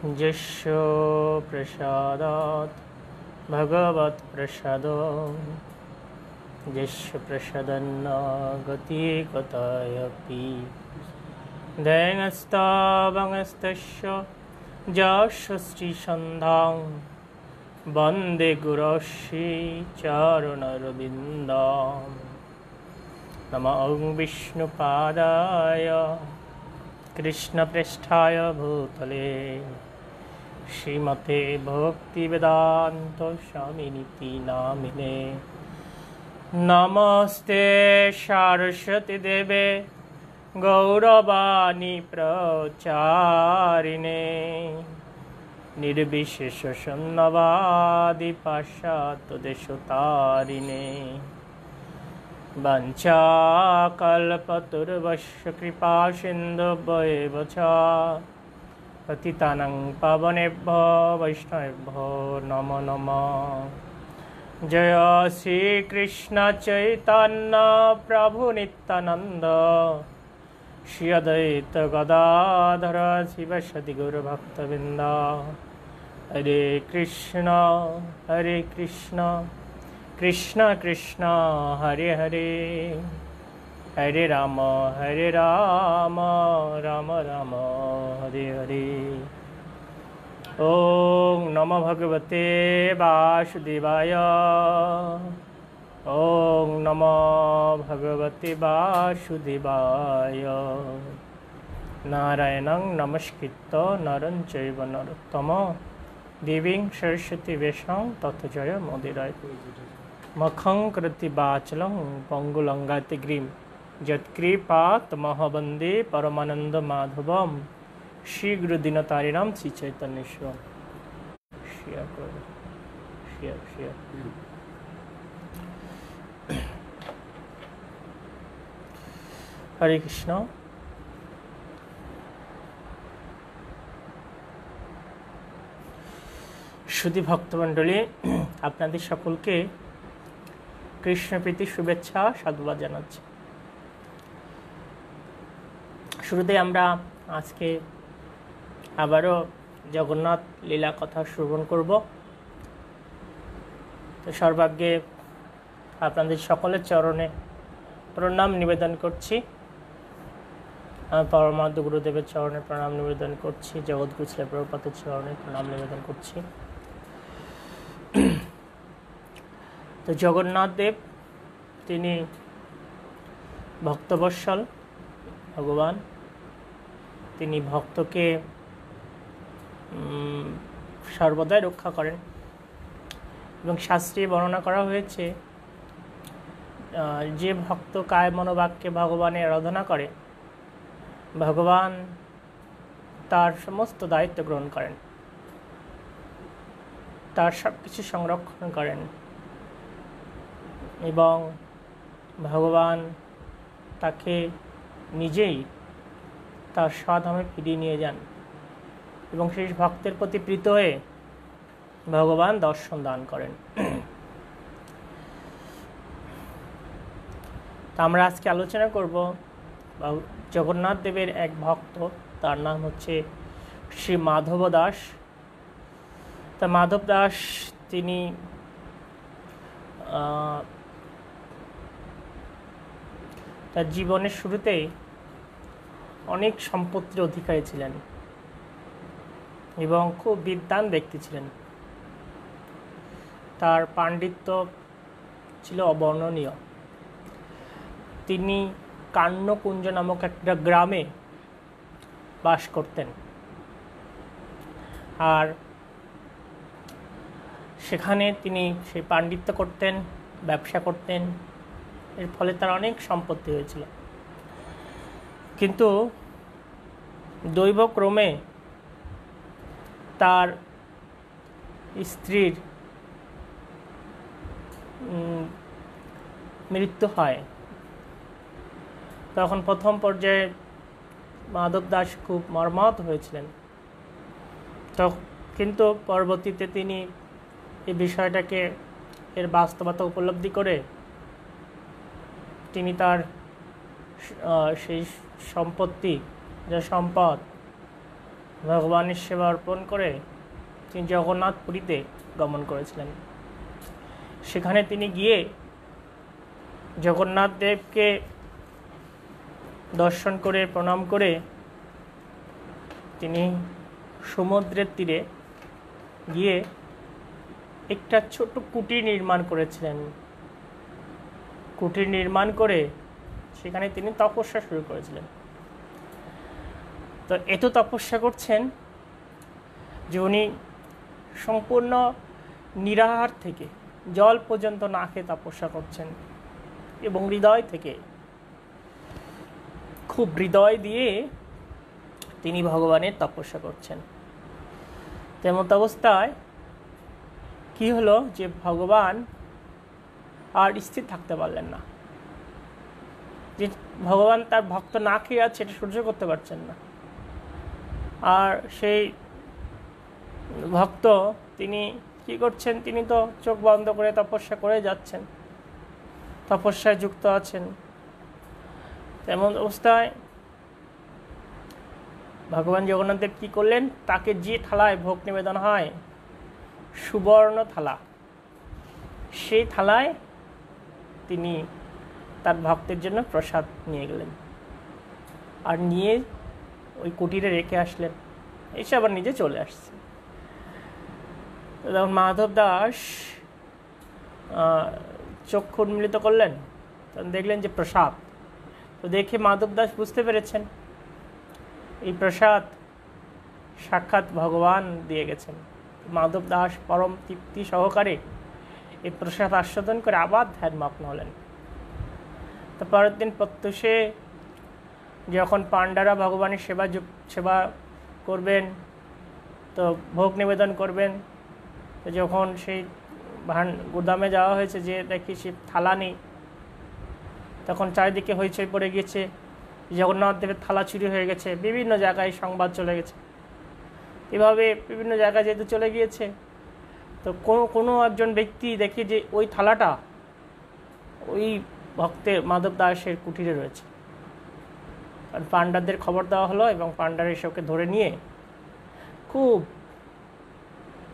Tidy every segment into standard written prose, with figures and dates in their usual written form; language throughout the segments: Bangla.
यस्य प्रसादात् भगवत्प्रसादो यस्य प्रसादन्न गतिकतायपि दैनस्तावङ्गस्तस्य यस्य श्रीसन्धां वन्दे गुरोश्री चरणरविन्दं नमः विष्णुपादाय कृष्णप्रेष्ठाय भूतले श्रीमते भक्तिवेदान्त स्वामिनिति नामिने नमस्ते सरस्वती देवे गौरवाणी प्रचारिणे निर्विशेष शून्यवादी पाश्चात्य देशतारिणे वंशाकल्पतरुर्वश्य कृपा सिन्धुभ्येव च पतितानां पावनेभ्यो वैष्णवेभ्यो नमो नमः। जय श्री कृष्ण चैतन्य प्रभु नित्यानंद श्री अद्वैत गदाधर शिवसदि गौरभक्तवृंद। हरे कृष्ण कृष्ण कृष्ण हरे हरे, हरे राम राम राम हरे हरे। ओम नमो भगवते वासुदेवाय। ओम नमो भगवते वासुदेवाय। नारायणं नमस्कृत्य नरं चैव नरोत्तमं देवीं सरस्वती व्यासं ततो जयमुदीरये। मखं कृति वाचलं पंगुलंघातिगिरिं यत्कृपातमहं परमानंद माधवं श्रीगुरुदीनतारिणां श्रीचैतन्येश्वरं। हरे कृष्ण। सुधी भक्तमंडলী, আপনাদের সকলকে কৃষ্ণপ্রীতি শুভেচ্ছা সাধুবাদ জানাচ্ছি। শুরুতে আমরা আজকে আবারও জগন্নাথ লীলা কথা শ্রবণ করব। তো সর্বাগ্যে আপনাদের সকলের চরণে প্রণাম নিবেদন করছি। আমি পরমানন্দ গুরুদেবের চরণে প্রণাম নিবেদন করছি, জগৎগুরু শ্রী প্রভুপাদের চরণে প্রণাম নিবেদন করছি। তো জগন্নাথ দেব তিনি ভক্তবৎসল ভগবান। তিনি ভক্তকে সর্বদাই রক্ষা করেন এবং শাস্ত্রে বর্ণনা করা হয়েছে যে ভক্ত কায় মনোবাক্যে ভগবানের আরাধনা করে ভগবান তার সমস্ত দায়িত্ব গ্রহণ করেন, তার সব কিছু সংরক্ষণ করেন এবং ভগবান তাকে নিজেই তার স্বধামে ফিরিয়ে নিয়ে যান এবং সেই ভক্তের প্রতি প্রীত হয়ে ভগবান দর্শন দান করেন। তা আমরা আজকে আলোচনা করব জগন্নাথ দেবের এক ভক্ত, তার নাম হচ্ছে শ্রী মাধব দাস। তা মাধব দাস তিনি তার জীবনের শুরুতেই অনেক সম্পত্তির অধিকারী ছিলেন এবং খুব বিদ্বান ব্যক্তি ছিলেন। তার পাণ্ডিত্য ছিল অবর্ণনীয়। তিনি কান্যকুঞ্জ নামক একটা গ্রামে বাস করতেন আর সেখানে তিনি সেই পাণ্ডিত্য করতেন, ব্যবসা করতেন। এর ফলে তার অনেক সম্পত্তি হয়েছিল, কিন্তু দৈবক্রমে তার স্ত্রীর মৃত্যু হয়। তখন প্রথম পর্যায়ে মাধব দাস খুব মর্মাহত হয়েছিলেন। কিন্তু পরবর্তীতে তিনি এই বিষয়টাকে এর বাস্তবতা উপলব্ধি করে তিনি তার সেই সম্পত্তি, যা সম্পদ ভগবানের সেবা অর্পণ করে তিনি জগন্নাথপুরীতে গমন করেছিলেন। সেখানে তিনি গিয়ে জগন্নাথ দেবকে দর্শন করে প্রণাম করে তিনি সমুদ্রের তীরে গিয়ে একটা ছোট কুটির নির্মাণ করেছিলেন। কুটির নির্মাণ করে সেখানে তিনি তপস্যা শুরু করেছিলেন। তো এত তপস্যা করছেন যে উনি সম্পূর্ণ নিরাহার থেকে জল পর্যন্ত না খেয়ে তপস্যা করছেন এবং হৃদয় থেকে, খুব হৃদয় দিয়ে তিনি ভগবানের তপস্যা করছেন। তেমন অবস্থায় কি হলো যে ভগবান আর স্থির থাকতে পারলেন না, যে ভগবান তার ভক্ত না খেয়ে আছে এটা সহ্য করতে পারছেন না। আর সেই ভক্ত তিনি কি করছেন, তিনি তো চোখ বন্ধ করে তপস্যা করে যাচ্ছেন, তপস্যায় যুক্ত আছেন। তেমন অবস্থায় ভগবান জগন্নাথ দেব কী করলেন, তাকে যে থালায় ভোগ নিবেদন হয়, সুবর্ণ থালা, সেই থালায় তিনি তার ভক্তের জন্য প্রসাদ নিয়ে গেলেন আর নিয়ে ওই কুটিরে রেখে আসলেন, এসে আবার নিজে চলে আসছে। তখন মাধব দাস চক্ষু উন্মিলিত করলেন, তখন দেখলেন যে প্রসাদ। তো দেখে মাধব দাস বুঝতে পেরেছেন এই প্রসাদ সাক্ষাৎ ভগবান দিয়ে গেছেন। মাধব দাস পরম তৃপ্তি সহকারে এই প্রসাদ আস্বাদন করে আবার ধ্যানমগ্ন হলেন। তো পরের দিন প্রত্যুষে যখন পাণ্ডারা ভগবানের সেবা করবেন, তো ভোগ নিবেদন করবেন, তো যখন সেই গুদামে যাওয়া হয়েছে যে দেখি সে থালা নেই, তখন চারিদিকে হইচই পড়ে গিয়েছে, জগন্নাথ দেবের থালা চুরি হয়ে গেছে, বিভিন্ন জায়গায় সংবাদ চলে গেছে। এভাবে বিভিন্ন জায়গায় যেহেতু চলে গিয়েছে, তো কোনো একজন ব্যক্তি দেখি যে ওই থালাটা ওই ভক্তের মাধব দাসের কুটিরে রয়েছে। কারণ পাণ্ডাদের খবর দেওয়া হলো এবং পাণ্ডারা এসবকে ধরে নিয়ে খুব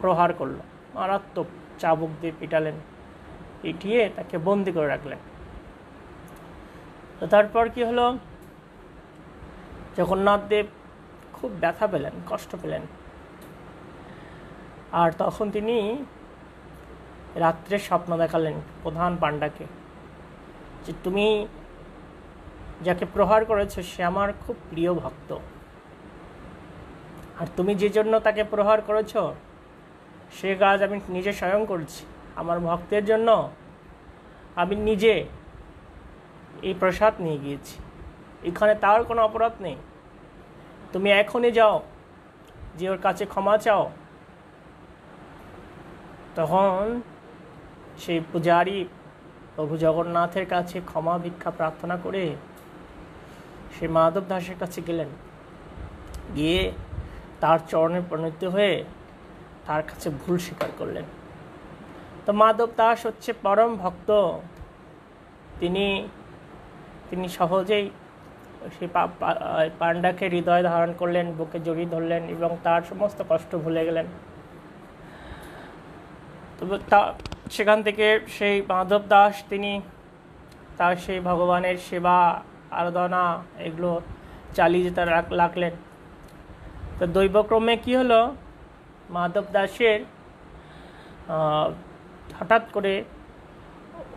প্রহার করলো, মারাত্মক চাবুক দিয়ে পিটালেন, পিটিয়ে তাকে বন্দি করে রাখলেন। তো তারপর কি হলো, জগন্নাথ দেব খুব ব্যথা পেলেন, কষ্ট পেলেন। আর তখন তিনি রাত্রে স্বপ্ন দেখালেন প্রধান পাণ্ডাকে যে তুমি যাকে প্রহার করেছো সে আমার খুব প্রিয় ভক্ত, আর তুমি যে জন্য তাকে প্রহার করেছ সে কাজ আমি নিজে স্বয়ং করছি। আমার ভক্তের জন্য আমি নিজে এই প্রসাদ নিয়ে গিয়েছি, এখানে তার কোনো অপরাধ নেই। তুমি এখনই যাও, যে ওর কাছে ক্ষমা চাও। তখন সেই পূজারী প্রভু জগন্নাথের কাছে ক্ষমা ভিক্ষা প্রার্থনা করে সে মাধব দাসের কাছে গেলেন, গিয়ে তার চরণে প্রণত হয়ে তার কাছে ভুল স্বীকার করলেন। তো মাধব দাস হচ্ছে পরম ভক্ত, তিনি সহজেই সেই পাণ্ডাকে হৃদয় ধারণ করলেন, বুকে জড়িয়ে ধরলেন এবং তার সমস্ত কষ্ট ভুলে গেলেন। তবে সেখান থেকে সেই মাধব দাস তিনি তার সেই ভগবানের সেবা আরাধনা এগুলো চালিয়ে যেতে লাগলেন। তো দৈবক্রমে কি হলো, মাধব দাসের হঠাৎ করে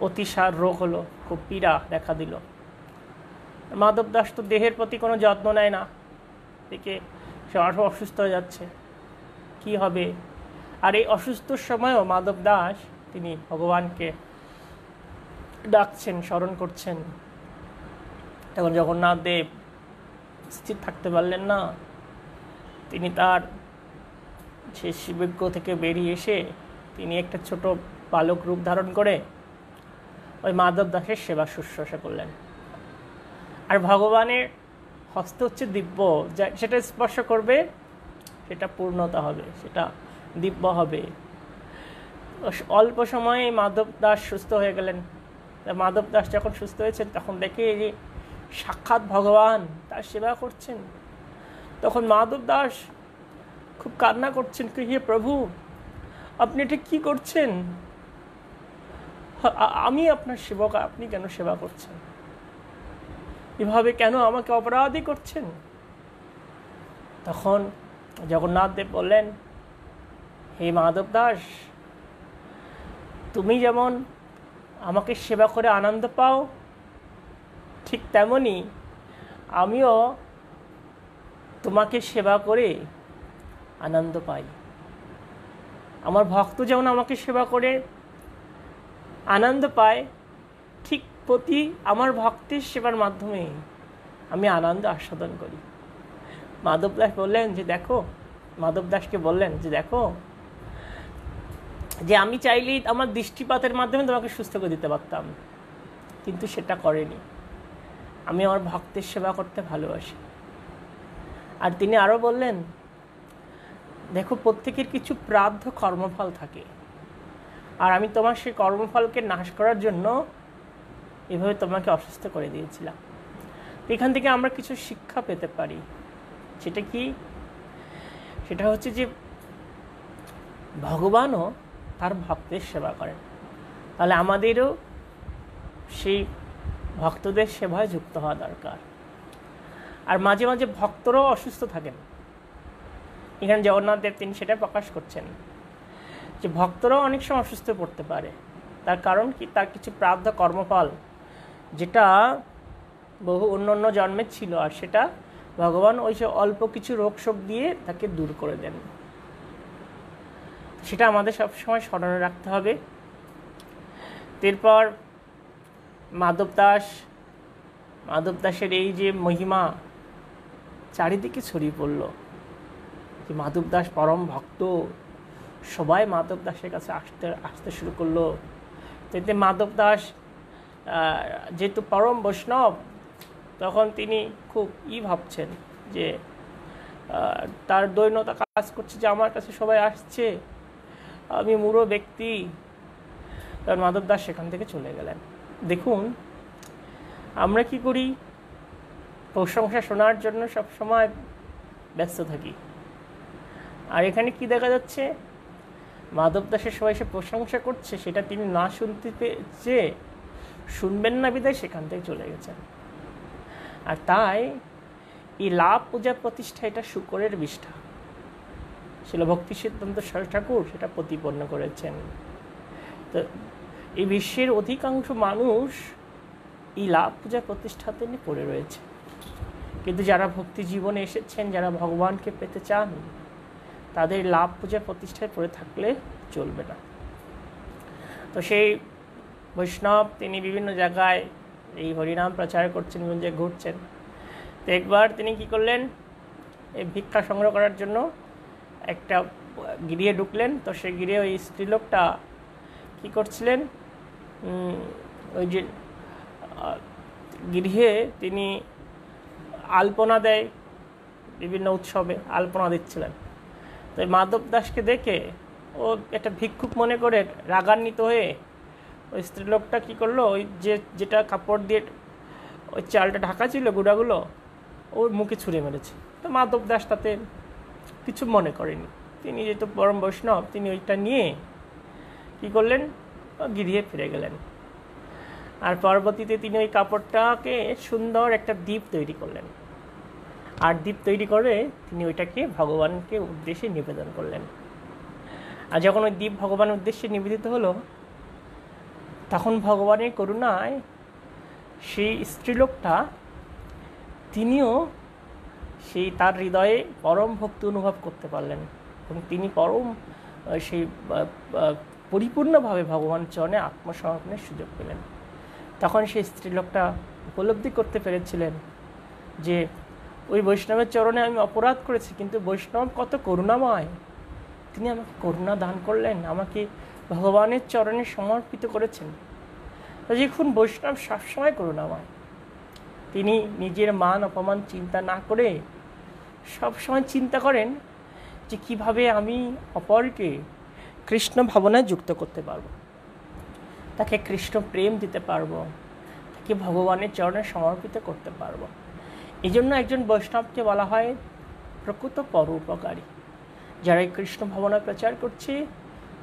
অতিসার রোগ হলো, খুব পীড়া দেখা দিল। মাধব দাস তো দেহের প্রতি কোনো যত্ন নেয় না, দেখে সে অসুস্থ হয়ে যাচ্ছে, কি হবে। আর এই অসুস্থর সময়ও মাধব দাস তিনি ভগবানকে ডাকছেন, স্মরণ করছেন। তখন জগন্নাথ দেব স্থির থাকতে পারলেন না, তিনি তার সে শিবজ্ঞ থেকে বেরিয়ে এসে তিনি একটা ছোট বালক রূপ ধারণ করে ওই মাধব দাসের সেবা শুশ্রূষা করলেন। আর ভগবানের হস্ত হচ্ছে দিব্য, সেটা স্পর্শ করবে সেটা পূর্ণতা হবে, সেটা দিব্য হবে। অল্প সময়ে মাধব দাস সুস্থ হয়ে গেলেন। মাধব দাস যখন সুস্থ হয়েছেন তখন দেখে যে সাক্ষাৎ ভগবান তার সেবা করছেন। তখন মাধব দাস খুব কান্না করছেন, হে প্রভু, আপনি এটা কি করছেন? আমি আপনার সেবক, আপনি কেন সেবা করছেন? এভাবে কেন আমাকে অপরাধী করছেন? তখন জগন্নাথ দেব বললেন, হে মাধব দাস, তুমি যেমন আমাকে সেবা করে আনন্দ পাও, ঠিক তেমনি আমিও তোমাকে সেবা করে আনন্দ পাই। আমার ভক্ত যেমন আমাকে সেবা করে আনন্দ পায়, ঠিক প্রতি আমার ভক্তের সেবার মাধ্যমে আমি আনন্দ আস্বাদন করি। মাধব দাস বললেন যে দেখো, মাধব দাসকে বললেন যে দেখো, যে আমি চাইলেই আমার দৃষ্টিপাতের মাধ্যমে তোমাকে সুস্থ করে দিতে পারতাম, কিন্তু সেটা করেনি। আমি আমার ভক্তের সেবা করতে ভালোবাসি। আর তিনি আরও বললেন, দেখো, প্রত্যেকের কিছু প্রার্থ কর্মফল থাকে, আর আমি তোমার সেই কর্মফলকে নাশ করার জন্য এভাবে তোমাকে অসুস্থ করে দিয়েছিলাম। এখান থেকে আমরা কিছু শিক্ষা পেতে পারি। সেটা কি? সেটা হচ্ছে যে ভগবানও তার ভক্তের সেবা করেন, তাহলে আমাদেরও সেই ভক্তদের সেবায় যুক্ত হওয়া দরকার। আর মাঝে মাঝে ভক্তরাও অসুস্থ থাকেন। এখানে জগন্নাথ দেব তিনি সেটা প্রকাশ করছেন যে ভক্তরাও অনেক সময় অসুস্থ পড়তে পারে। তার কারণ কি? তার কিছু প্রারব্ধ কর্মফল যেটা বহু অন্য জন্মের ছিল, আর সেটা ভগবান ওই সে অল্প কিছু রোগ শোক দিয়ে তাকে দূর করে দেন। সেটা আমাদের সবসময় স্মরণে রাখতে হবে। এরপর মাধব দাসের এই যে মহিমা চারিদিকে ছড়িয়ে পড়ল, যে মাধব দাস পরম ভক্ত, সবাই মাধব দাসের কাছে আসতে শুরু করলো। এতে মাধব দাস যেহেতু পরম বৈষ্ণব, তখন তিনি খুব ভাবছেন যে তার দৈন্যতা কাজ করছে, যে আমার কাছে সবাই আসছে, আমি মূঢ় ব্যক্তি। কারণ মাধব দাস সেখান থেকে চলে গেলেন। দেখুন, আমরা কি করি? প্রশংসা শোনার জন্য সবসময় ব্যস্ত থাকি। আর এখানে কি দেখা যাচ্ছে? মাধব দাসের সবাই সে প্রশংসা করছে, সেটা তিনি না শুনতে চেয়ে শুনবেন না বিধায় সেখান থেকে চলে গেছেন। আর তাই এই লাভ পূজা প্রতিষ্ঠা এটা শুকরের বিষ্ঠা। শিল ভক্তি সিদ্ধান্ত সরস্বতী ঠাকুর সেটা প্রতিপন্ন করেছেন। তো এই বিশ্বের অধিকাংশ মানুষ এই লাভ পূজা প্রতিষ্ঠাতে নিয়ে পড়ে রয়েছে, কিন্তু যারা ভক্তি জীবনে এসেছেন, যারা ভগবানকে পেতে চান, তাদের লাভ পূজা প্রতিষ্ঠায় পড়ে থাকলে চলবে না। তো সেই বৈষ্ণব তিনি বিভিন্ন জায়গায় এই হরিনাম প্রচার করছেন, বিভিন্ন জায়গায় ঘুরছেন। তো একবার তিনি কি করলেন? এই ভিক্ষা সংগ্রহ করার জন্য একটা গৃহে ঢুকলেন। তো সেই গৃহে ওই স্ত্রীলোকটা কি করছিলেন? ওই যে গৃহে তিনি আলপনা দেয়, বিভিন্ন উৎসবে আলপনা দিচ্ছিলেন। তো মাধব দাসকে দেখে ও একটা ভিক্ষুক মনে করে রাগান্বিত হয়ে ওই স্ত্রীলোকটা কী করলো, ওই যেটা কাপড় দিয়ে ওই চালটা ঢাকা ছিল, গুঁড়াগুলো ওর মুখে ছুঁড়ে মেরেছে। তো মাধব দাস তাতে কিছু মনে করেনি। তিনি যেহেতু পরম বৈষ্ণব, তিনি ওইটা নিয়ে কী করলেন? গৃহে ফিরে গেলেন। আর পরবর্তীতে তিনি ওই কাপড়টাকে সুন্দর একটা দ্বীপ তৈরি করলেন। আর দ্বীপ তৈরি করে তিনি ওইটাকে ভগবানকে উদ্দেশ্যে নিবেদন করলেন। আর যখন ওই দ্বীপ ভগবানের উদ্দেশ্যে নিবেদিত হলো, তখন ভগবানের করুণায় সেই স্ত্রীলোকটা তিনিও সেই তার হৃদয়ে পরম ভক্তি অনুভব করতে পারলেন, এবং তিনি পরম সেই পরিপূর্ণভাবে ভগবান চরণে আত্মসমর্পণের সুযোগ পেলেন। তখন সেই স্ত্রীলোকটা উপলব্ধি করতে পেরেছিলেন যে ওই বৈষ্ণবের চরণে আমি অপরাধ করেছি, কিন্তু বৈষ্ণব কত করুণাময়, তিনি আমাকে করুণা দান করলেন, আমাকে ভগবানের চরণে সমর্পিত করেছেন। দেখুন, বৈষ্ণব সবসময় করুণাময়। তিনি নিজের মান অপমান চিন্তা না করে সবসময় চিন্তা করেন যে কিভাবে আমি অপরকে কৃষ্ণ ভাবনায় যুক্ত করতে পারবো, তাকে কৃষ্ণ প্রেম দিতে পারবো, তাকে ভগবানের চরণে সমর্পিত করতে পারবো। এই জন্য একজন বৈষ্ণবকে বলা হয় প্রকৃত পরোপকারী। যারা এই কৃষ্ণ ভাবনা প্রচার করছে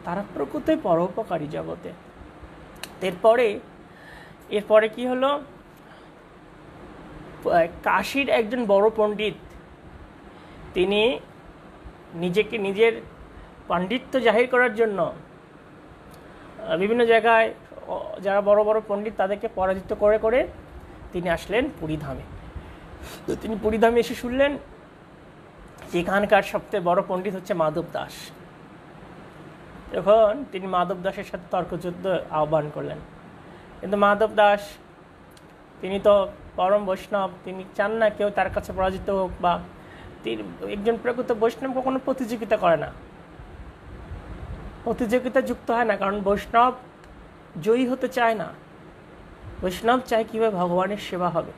তারা প্রকৃতই পরোপকারী জগতে। এরপরে কি হলো, কাশীর একজন বড় পণ্ডিত তিনি নিজেকে নিজের পাণ্ডিত্য জাহির করার জন্য বিভিন্ন জায়গায় যারা বড় বড় পণ্ডিত তাদেরকে পরাজিত করে করে তিনি আসলেন পুরীধামে। তো তিনি পুরীধামে এসে শুনলেন যে এখানকার সবচেয়ে বড় পণ্ডিত হচ্ছে মাধব দাস। তখন তিনি মাধব দাসের সাথে তর্কযুদ্ধ আহ্বান করলেন, কিন্তু মাধব দাস তিনি তো পরম বৈষ্ণব, তিনি চান না কেউ তার কাছে পরাজিত হোক, বা তিনি একজন প্রকৃত বৈষ্ণব কখনো প্রতিযোগিতা করে না, প্রতিযোগিতা যুক্ত হয় না, কারণ বৈষ্ণব জয়ী হতে চায় না, বৈষ্ণব চায় কীভাবে ভগবানের সেবা হবে।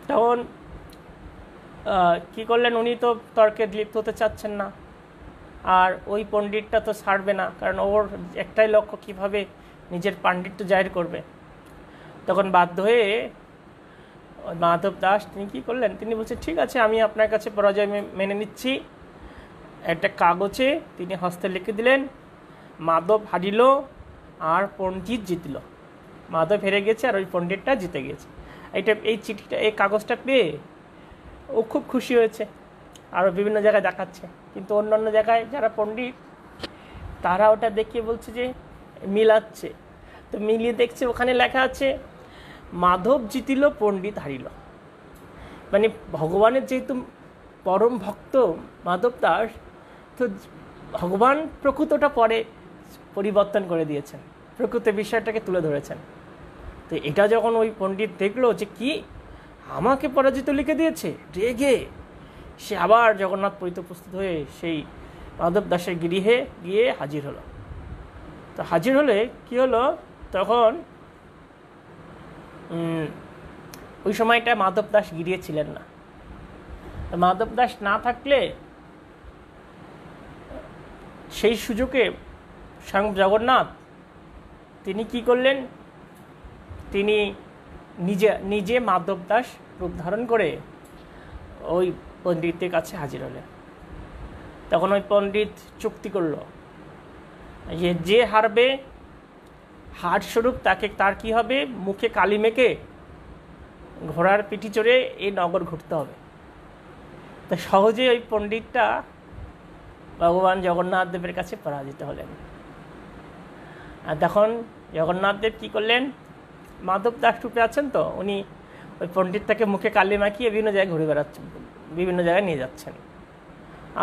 তখন কি করলেন, উনি তো তর্কে লিপ্ত হতে চাচ্ছেন না, আর ওই পণ্ডিতটা তো ছাড়বে না, কারণ ওর একটাই লক্ষ্য কীভাবে নিজের পাণ্ডিত্য জাহির করবে। তখন বাধ্য হয়ে মাধব দাস তিনি কী করলেন, তিনি বলছেন ঠিক আছে আমি আপনার কাছে পরাজয় মেনে নিচ্ছি। একটা কাগজে তিনি হস্তে লিখে দিলেন, মাধব হারিল আর পণ্ডিত জিতল। মাধব হেরে গেছে আর ওই পণ্ডিতটা জিতে গেছে। এই চিঠিটা, এই কাগজটা পেয়ে ও খুব খুশি হয়েছে, আরও বিভিন্ন জায়গায় দেখাচ্ছে। কিন্তু অন্যান্য জায়গায় যারা পণ্ডিত তারা ওটা দেখিয়ে বলছে যে মিলাচ্ছে, তো মিলিয়ে দেখছে ওখানে লেখা আছে মাধব জিতিল পণ্ডিত হারিল। মানে ভগবানের যেহেতু পরম ভক্ত মাধব দাস, তো ভগবান প্রকৃতটা পরে পরিবর্তন করে দিয়েছেন, প্রকৃত বিষয়টাকে তুলে ধরেছেন। তো এটা যখন ওই পণ্ডিত দেখলো যে কি আমাকে পরাজিত লিখে দিয়েছে, রেগে সে আবার জগন্নাথপুরীতে উপস্থিত হয়ে সেই মাধব দাসের গৃহে গিয়ে হাজির হলো। তো হাজির হলে কি হলো, তখন ওই সময়টা মাধব দাস গিরিয়ে ছিলেন না। মাধব দাস না থাকলে সেই সুযোগে স্বয়ং জগন্নাথ তিনি কি করলেন, তিনি নিজে মাধব দাস রূপ ধারণ করে ওই পণ্ডিতের কাছে হাজির হলেন। তখন ওই পণ্ডিত চুক্তি করল যে হারবে, হার স্বরূপ তার কি হবে, মুখে কালি মেখে ঘোড়ার পিঠে চড়ে এই নগর ঘুরতে হবে। তা সহজে ওই পণ্ডিতটা ভগবান জগন্নাথ দেবের কাছে পরাজিত হলেন। আর তখন জগন্নাথ দেব কী করলেন, মাধব দাস রূপে আছেন, তো উনি ওই পণ্ডিতটাকে মুখে কালি মাখিয়ে বিভিন্ন জায়গায় ঘুরে বেড়াচ্ছেন, বিভিন্ন জায়গায় নিয়ে যাচ্ছেন।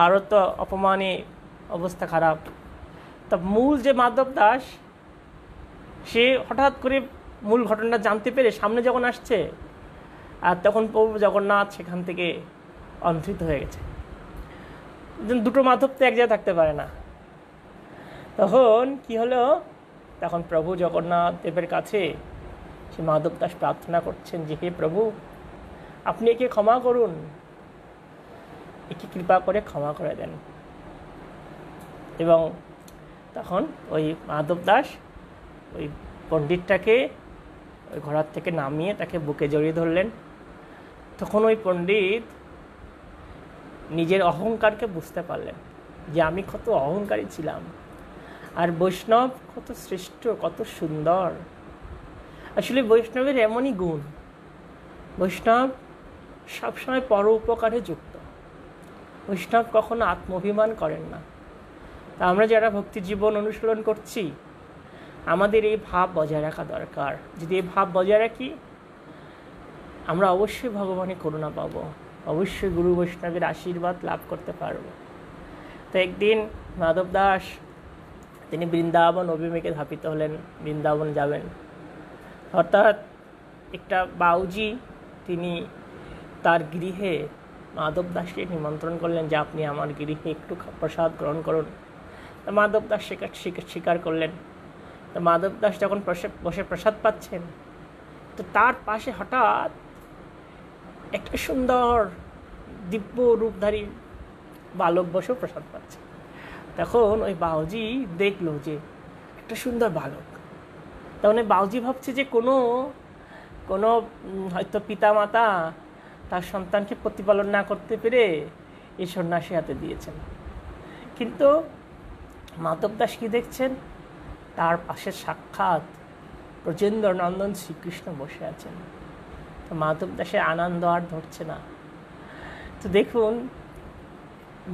আরও তো অপমানে অবস্থা খারাপ। তা মূল যে মাধব দাস সে হঠাৎ করে মূল ঘটনাটা জানতে পেরে সামনে যখন আসছে, আর তখন প্রভু জগন্নাথ সেখান থেকে অন্তরিত হয়ে গেছে। দুটো মাধব তো এক জায়গায় থাকতে পারে না। তখন কি হলো, তখন প্রভু জগন্নাথ দেবের কাছে সে মাধব দাস প্রার্থনা করছেন যে হে প্রভু, আপনি একে ক্ষমা করুন, একে কৃপা করে ক্ষমা করে দেন। এবং তখন ওই মাধব দাস ওই পণ্ডিতটাকে ওই ঘোড়ার থেকে নামিয়ে তাকে বুকে জড়িয়ে ধরলেন। তখন ওই পণ্ডিত নিজের অহংকারকে বুঝতে পারলেন যে আমি কত অহংকারী ছিলাম, আর বৈষ্ণব কত শ্রেষ্ঠ, কত সুন্দর। আসলে বৈষ্ণবের এমনই গুণ, বৈষ্ণব সবসময় পর উপকারে যুক্ত, বৈষ্ণব কখনো আত্মাভিমান করেন না। তা আমরা যারা ভক্তি জীবন অনুশীলন করছি আমাদের এই ভাব বজায় রাখা দরকার। যদি এই ভাব বজায় রাখি আমরা অবশ্যই ভগবানের করুণা পাবো, অবশ্যই গুরু বৈষ্ণবের আশীর্বাদ লাভ করতে পারব। তো একদিন মাধব দাস তিনি বৃন্দাবন অভিমুখে ধাপিত হলেন, বৃন্দাবন যাবেন। অর্থাৎ একটা বাউজি তিনি তার গৃহে মাধব দাসকে নিমন্ত্রণ করলেন যে আপনি আমার গৃহে একটু প্রসাদ গ্রহণ করুন। তো মাধব দাস স্বীকার করলেন। তো মাধব দাস যখন বসে প্রসাদ পাচ্ছেন, তো তার পাশে হঠাৎ একটা সুন্দর দিব্য রূপধারী বালক বসেও প্রসাদ পাচ্ছে। তখন ওই বাউজি দেখলো যে একটা সুন্দর বালক। তখন ওই বাউজি ভাবছে যে কোনো হয়তো পিতামাতা তার সন্তানকে প্রতিপালন না করতে পেরে এই সন্ন্যাসী হাতে দিয়েছেন। কিন্তু মাধব দাস কি দেখছেন, তার পাশে সাক্ষাৎ ব্রজেন্দ্র নন্দন শ্রীকৃষ্ণ বসে আছেন। তো মাধব দাসের আনন্দ আর ধরছে না। তো দেখুন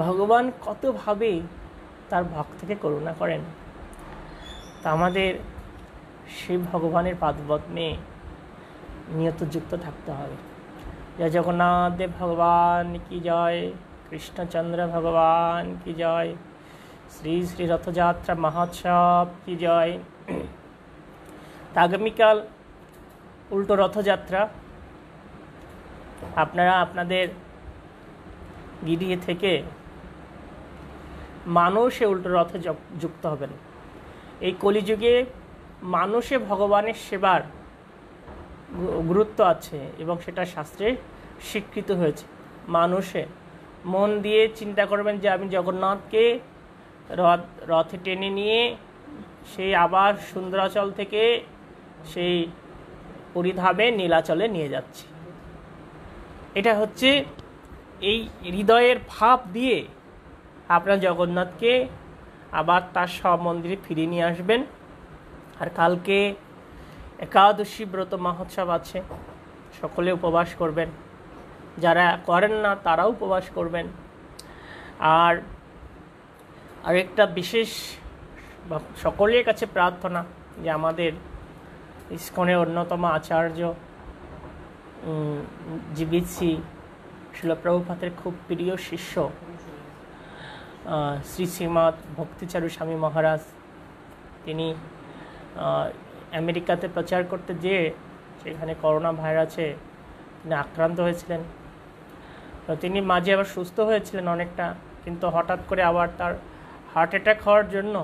ভগবান কতভাবে তার ভক্তকে করুণা করেন। তা আমাদের সেই ভগবানের পাদপদ্মে নিয়ত যুক্ত থাকতে হবে। জয় জগন্নাথ দেব ভগবান কি জয়, কৃষ্ণচন্দ্র ভগবান কি জয়, শ্রী শ্রী রথযাত্রা মহোৎসব কি জয়। আগামীকাল উল্টো রথযাত্রা। আপনারা আপনাদের গিরিয়ে থেকে মানুষে উল্টো রথে যুক্ত হবেন। এই কলিযুগে মানুষে ভগবানের সেবার গুরুত্ব আছে এবং সেটা শাস্ত্রে স্বীকৃত হয়েছে। মানুষে মন দিয়ে চিন্তা করবেন যে আমি জগন্নাথকে রথে টেনে নিয়ে সেই আবার সুন্দরাচল থেকে সেই পরিধামে নীলাচলে নিয়ে যাচ্ছি। এটা হচ্ছে এই হৃদয়ের ভাব দিয়ে আপনার জগন্নাথকে আবার তার মন্দিরে ফিরিয়ে নিয়ে আসবেন। আর কালকে একাদশী ব্রত মহোৎসব আছে, সকলে উপবাস করবেন, যারা করেন না তারাও উপবাস করবেন। আর আরেকটা বিশেষ সকলের কাছে প্রার্থনা যে আমাদের ইস্কনের অন্যতম আচার্য জীবিতশ্রী শিল প্রভুপাদের খুব প্রিয় শিষ্য শ্রী শ্রীমৎ ভক্তিচারু স্বামী মহারাজ, তিনি আমেরিকাতে প্রচার করতে যেয়ে সেখানে করোনা ভাইরাসে তিনি আক্রান্ত হয়েছিলেন। তো তিনি মাঝে আবার সুস্থ হয়েছিলেন অনেকটা, কিন্তু হঠাৎ করে আবার তার হার্ট অ্যাটাক হওয়ার জন্য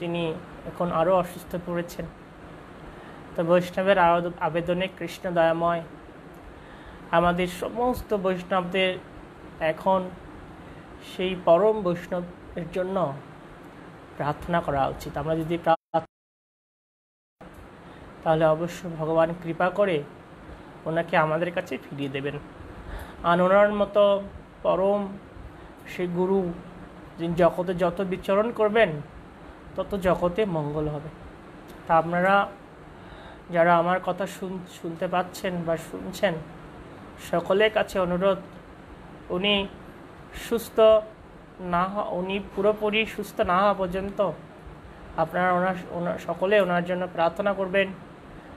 তিনি এখন আরও অসুস্থ পড়েছেন। তো বৈষ্ণবের আবেদনে কৃষ্ণ দয়াময় আমাদের সমস্ত বৈষ্ণবদের এখন সেই পরম বৈষ্ণবের জন্য প্রার্থনা করা উচিত। আমরা যদি তাহলে অবশ্যই ভগবান কৃপা করে ওনাকে আমাদের কাছে ফিরিয়ে দেবেন। আর ওনার মতো পরম সেই গুরু যিনি জগতে যত বিচরণ করবেন তত জগতে মঙ্গল হবে। তা আপনারা যারা আমার কথা শুনতে পাচ্ছেন বা শুনছেন, সকলের কাছে অনুরোধ, উনি সুস্থ না উনি পুরোপুরি সুস্থ না হওয়া পর্যন্ত আপনারা ওনার সকলে ওনার জন্য প্রার্থনা করবেন।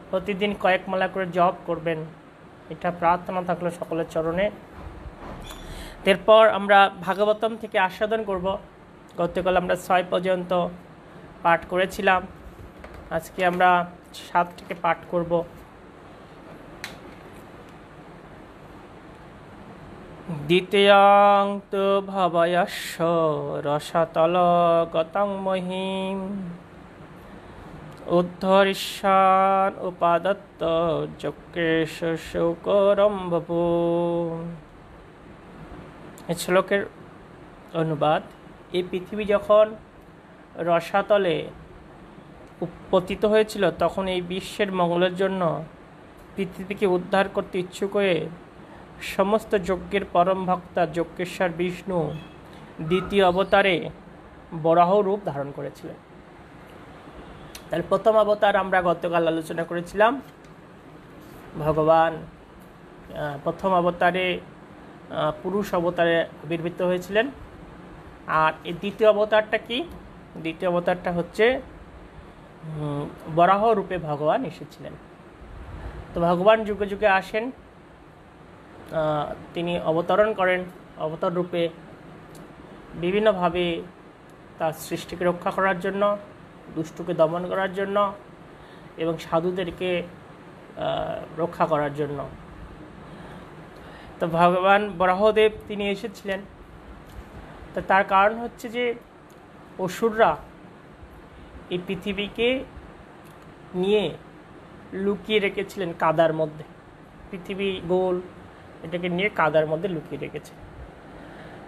প্রতিদিন কয়েক মালা করে জপ করবেন, এটা প্রার্থনা থাকলো সকলের চরণে। এরপর আমরা ভাগবতম থেকে আস্বাদন করব। গতকাল আমরা 6 পর্যন্ত পাঠ করেছিলাম, আজকে আমরা 7 থেকে পাঠ করব। দ্বিতীয়াং তু ভবয়স্য রসতল গতং মহিম উদ্ধরিষ্যান উপাদত্ত যজ্ঞেশ শৌকরম বপু। এই শ্লোকের অনুবাদ: এই পৃথিবী যখন রসাতলে পতিত হয়েছিল তখন এই বিশ্বের মঙ্গলের জন্য পৃথিবীকে উদ্ধার করতে ইচ্ছুক হয়ে সমস্ত যজ্ঞের পরম ভক্তা যজ্ঞেশ্বর বিষ্ণু দ্বিতীয় অবতারে বরাহ রূপ ধারণ করেছিলেন। তাহলে প্রথম অবতার আমরা গতকাল আলোচনা করেছিলাম, ভগবান প্রথম অবতারে পুরুষ অবতারে আবির্ভূত হয়েছিলেন। আর এই দ্বিতীয় অবতারটা কি? দ্বিতীয় অবতারটা হচ্ছে বরাহ রূপে ভগবান এসেছিলেন। তো ভগবান যুগে যুগে আসেন, তিনি অবতরণ করেন অবতার রূপে বিভিন্নভাবে তার সৃষ্টিকে রক্ষা করার জন্য, দুষ্টকে দমন করার জন্য এবং সাধুদেরকে রক্ষা করার জন্য। তো ভগবান বরাহদেব তিনি এসেছিলেন। তো তার কারণ হচ্ছে যে অসুররা এই পৃথিবীকে নিয়ে লুকিয়ে রেখেছিলেন কাদার মধ্যে। পৃথিবী গোল, এটাকে নিয়ে কাদার মধ্যে লুকিয়ে রেখেছে।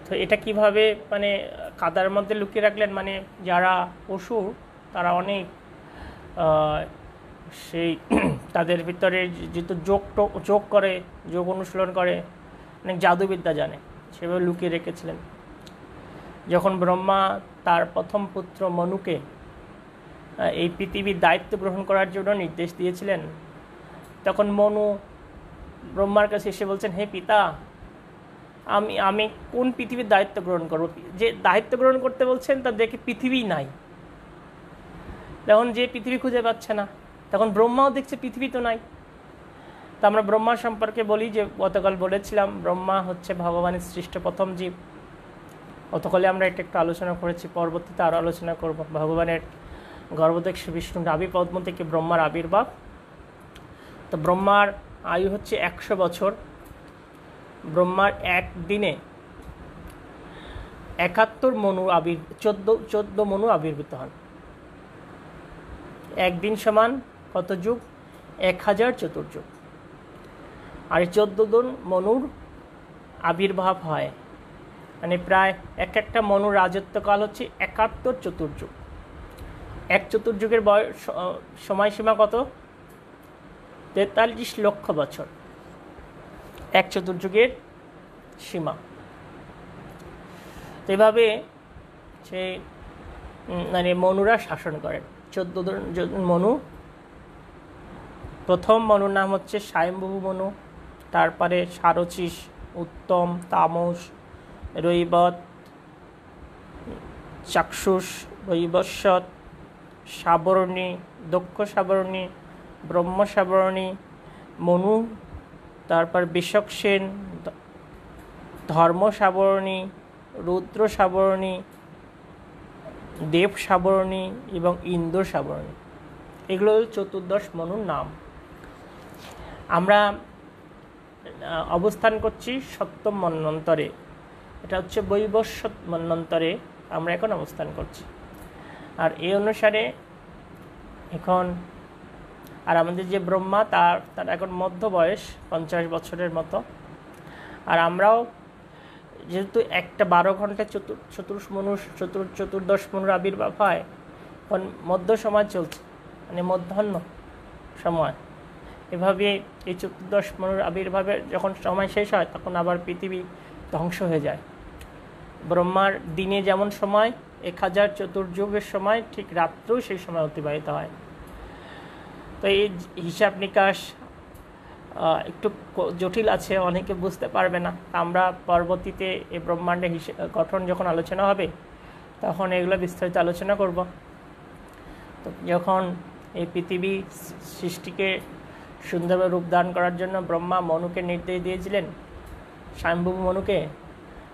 তো এটা কিভাবে মানে কাদার মধ্যে লুকিয়ে রাখলেন, মানে যারা অসুর তারা অনেক সেই তাদের ভিতরে যেহেতু যোগ করে, যোগ অনুশীলন করে, অনেক জাদুবিদ্যা জানে। সেভাবে লুকিয়ে রেখেছিলেন। যখন ব্রহ্মা তার প্রথম পুত্র মনুকে এই পৃথিবীর দায়িত্ব গ্রহণ করার জন্য নির্দেশ দিয়েছিলেন, তখন মনু ব্রহ্মার কাছে এসে বলছেন, হে পিতা, আমি কোন পৃথিবীর দায়িত্ব গ্রহণ করব? যে দায়িত্ব গ্রহণ করতে বলছেন তা দেখে পৃথিবী নাই। তখন যে পৃথিবী খুঁজে পাচ্ছে না, তখন ব্রহ্মাও দেখছে পৃথিবী তো নাই। তা আমরা ব্রহ্মা সম্পর্কে বলি যে গতকাল বলেছিলাম ব্রহ্মা হচ্ছে ভগবানের সৃষ্ট প্রথম জীব। গতকালে আমরা এটা একটু আলোচনা করেছি, পরবর্তীতে আরও আলোচনা করব। ভগবানের গর্ভদক্ষ বিষ্ণু নাভি পদ্ম থেকে ব্রহ্মার আবির্ভাব। তো ব্রহ্মার আয়ু হচ্ছে 100 বছর। ব্রহ্মার একদিনে 71 মনু 14 মনু আবির্ভূত হন। একদিন সমান কত যুগ? 1000 চতুর্যুগ। আর 14 মনুর আবির্ভাব হয়, মানে প্রায় একটা মনুর রাজত্বকাল হচ্ছে 71 চতুর্যুগ। এক চতুর্যুগের সময়সীমা কত? 43 লক্ষ বছর এক চতুর্যুগের সীমা। তো এভাবে সে মানে মনুরা শাসন করেন। 14 মনু। প্রথম মনুর নাম হচ্ছে স্বয়ম্ভু মনু, তারপরে সারচিস, উত্তম, তামস, রৈবত, চাক্ষুষ, বৈবস্বত, সাবরণী, দক্ষ সাবরণী, ব্রহ্ম সাবরণী, মনু, তারপর বিশক সেন, ধর্ম সাবরণী, রুদ্র সাবরণী, দেব সাবরণী এবং ইন্দ্র সাবরণী। এগুলো 14 মনুর নাম। আমরা অবস্থান করছি 7ম মন্বন্তরে। এটা হচ্ছে বৈবস্বত মন্বন্তরে আমরা এখন অবস্থান করছি। আর এই অনুসারে এখন আর আমাদের যে ব্রহ্মা তার এখন মধ্য বয়স 50 বছরের মতো। আর আমরাও যেহেতু একটা 12 ঘন্টায় 14 মনুর আবির্ভাব হয়, এখন মধ্য সময় চলছে, মানে মধ্যাহ্ন সময়। এভাবে এই 14 মনুর আবির্ভাবের যখন সময় শেষ হয়, তখন আবার পৃথিবী ধ্বংস হয়ে যায়। ব্রহ্মার দিনে যেমন সময় 1000 চতুর্যুগের সময়, ঠিক রাত্রেও সেই সময় অতিবাহিত হয়। তো এই হিসাব নিকাশ একটু জটিল আছে, অনেকে বুঝতে পারবে না। আমরা পরবর্তীতে এই ব্রহ্মাণ্ডের গঠন যখন আলোচনা হবে, তখন এগুলো বিস্তারিত আলোচনা করব। তো যখন এই পৃথিবী সৃষ্টিকে সুন্দরভাবে রূপদান করার জন্য ব্রহ্মা মনুকে নির্দেশ দিয়েছিলেন, স্বয়ম্ভু মনুকে,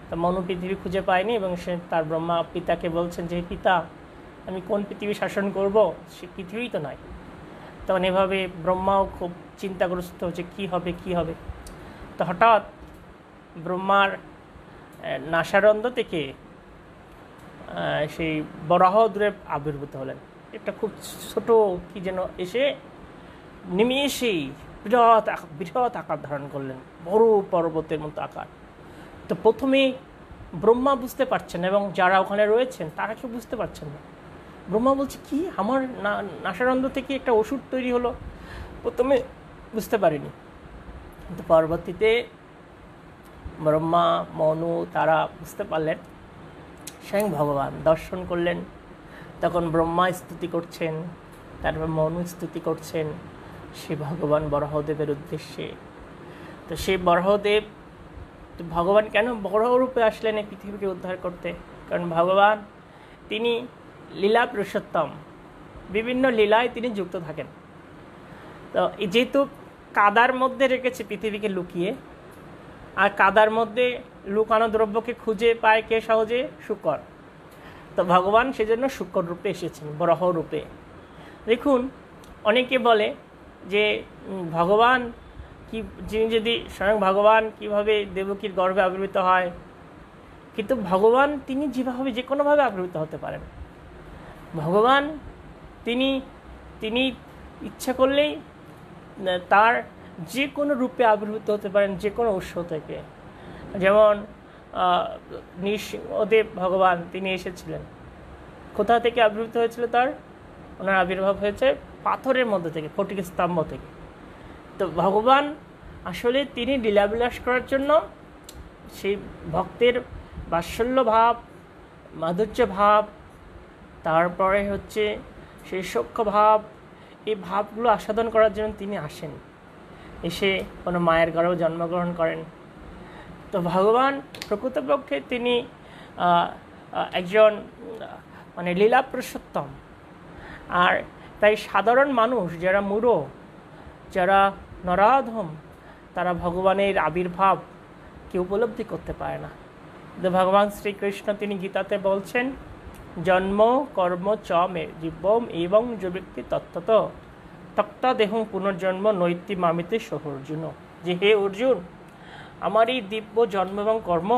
তো মনু পৃথিবী খুঁজে পায়নি এবং সে তার ব্রহ্মা পিতাকে বলছেন যে, পিতা, আমি কোন পৃথিবী শাসন করব? সে পৃথিবী তো নয়। তখন এভাবে ব্রহ্মাও খুব চিন্তাগ্রস্ত হচ্ছে, কি হবে। তো হঠাৎ ব্রহ্মার নাসারন্ধ্র থেকে সেই বরাহদূরে আবির্ভূত হলেন। একটা খুব ছোট কি যেন এসে নিমেষেই বিরাট আকার ধারণ করলেন, বড় পর্বতের মতো আকার। তো প্রথমে ব্রহ্মা বুঝতে পারছেন এবং যারা ওখানে রয়েছেন তারা কেউ বুঝতে পারছেন না। ব্রহ্মা বলছে, কি আমার নাসারন্ধ্র থেকে একটা ওষুধ তৈরি হলো? প্রথমে বুঝতে পারিনি, কিন্তু পরবর্তীতে ব্রহ্মা, মনু তারা বুঝতে পারলেন। স্বয়ং ভগবান দর্শন করলেন। তখন ব্রহ্মা স্তুতি করছেন, তারপর মনু স্তুতি করছেন সে ভগবান বরাহদেবের উদ্দেশ্যে। তো সেই বরাহদেব, তো ভগবান কেন বরাহ রূপে আসলেন এই পৃথিবীকে উদ্ধার করতে? কারণ ভগবান তিনি লীলা পুরুষোত্তম, বিভিন্ন লীলায় তিনি যুক্ত থাকেন। তো যেহেতু কাদার মধ্যে রেখেছে পৃথিবীকে লুকিয়ে, আর কাদার মধ্যে লুকানো দ্রব্যকে খুঁজে পায় কে সহজে? শূকর। তো ভগবান সেজন্য শূকর রূপে এসেছেন, বরাহ রূপে। দেখুন, অনেকে বলে যে ভগবান কি, যিনি যদি স্বয়ং ভগবান কিভাবে দেবকীর গর্ভে আবির্ভূত হয়? কিন্তু ভগবান তিনি যেভাবে যে কোনোভাবে আবির্ভূত হতে পারেন। ভগবান তিনি ইচ্ছা করলেই তার যে কোনো রূপে আবির্ভূত হতে পারেন, যে কোনো উৎস থেকে। যেমন নৃসিংহদেব ভগবান, তিনি এসেছিলেন, কোথা থেকে আবির্ভূত হয়েছিল? ওনার আবির্ভাব হয়েছে পাথরের মধ্যে থেকে, ফটিক স্তম্ভ থেকে। তো ভগবান আসলে তিনি লীলাবিলাস করার জন্য সেই ভক্তের বাৎসল্য ভাব, মাধুর্য ভাব, তারপরে হচ্ছে সেই সখ্য ভাব, এই ভাবগুলো আস্বাদন করার জন্য তিনি আসেন, এসে কোনো মায়ের গর্ভে জন্মগ্রহণ করেন। তো ভগবান প্রকৃতপক্ষে তিনি একজন মানে লীলা পুরুষোত্তম। আর তাই সাধারণ মানুষ যারা মূঢ়, যারা নরাধম, তারা ভগবানের আবির্ভাবকে উপলব্ধি করতে পারে না। তো ভগবান শ্রীকৃষ্ণ তিনি গীতাতে বলছেন, জন্ম কর্ম চ মে জীবম এবং যে ব্যক্তি তত্ত্বত তক্তা দেহং পুনর্জন্ম নৈতি মামিতে সহ অর্জুন, যে হে অর্জুন, আমার এই দিব্য জন্ম এবং কর্ম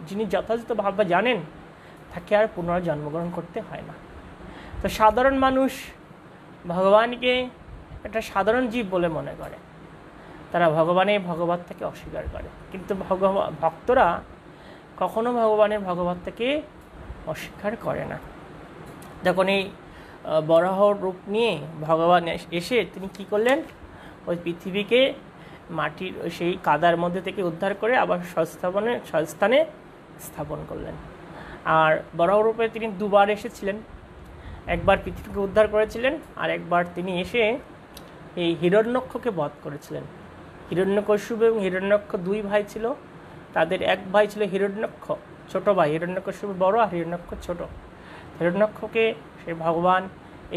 যিনি যথাযথভাবে জানেন, তাকে আর পুনরায় জন্মগ্রহণ করতে হয় না। তো সাধারণ মানুষ ভগবানকে একটা সাধারণ জীব বলে মনে করে, তারা ভগবান থেকে অস্বীকার করে। কিন্তু ভক্তরা কখনো ভগবানের ভগবত থেকে অস্বীকার করে না। যখন এই বরাহ রূপ নিয়ে ভগবান এসে তিনি কি করলেন, ওই পৃথিবীকে মাটির সেই কাদার মধ্যে থেকে উদ্ধার করে আবার স্বস্থানে স্থাপন করলেন। আর বরাহ রূপে তিনি দুবার এসেছিলেন, একবার পৃথিবীকে উদ্ধার করেছিলেন, আর একবার তিনি এসে এই হিরণ্যক্ষকে বধ করেছিলেন। হিরণ্যকশিপু এবং হিরণ্যক্ষ দুই ভাই ছিল, তাদের এক ভাই ছিল হিরণ্যক্ষ, ছোট ভাই। হিরণ্যকশিপু বড় আর হিরণ্যক্ষ ছোট। হিরণ্যক্ষকে সেই ভগবান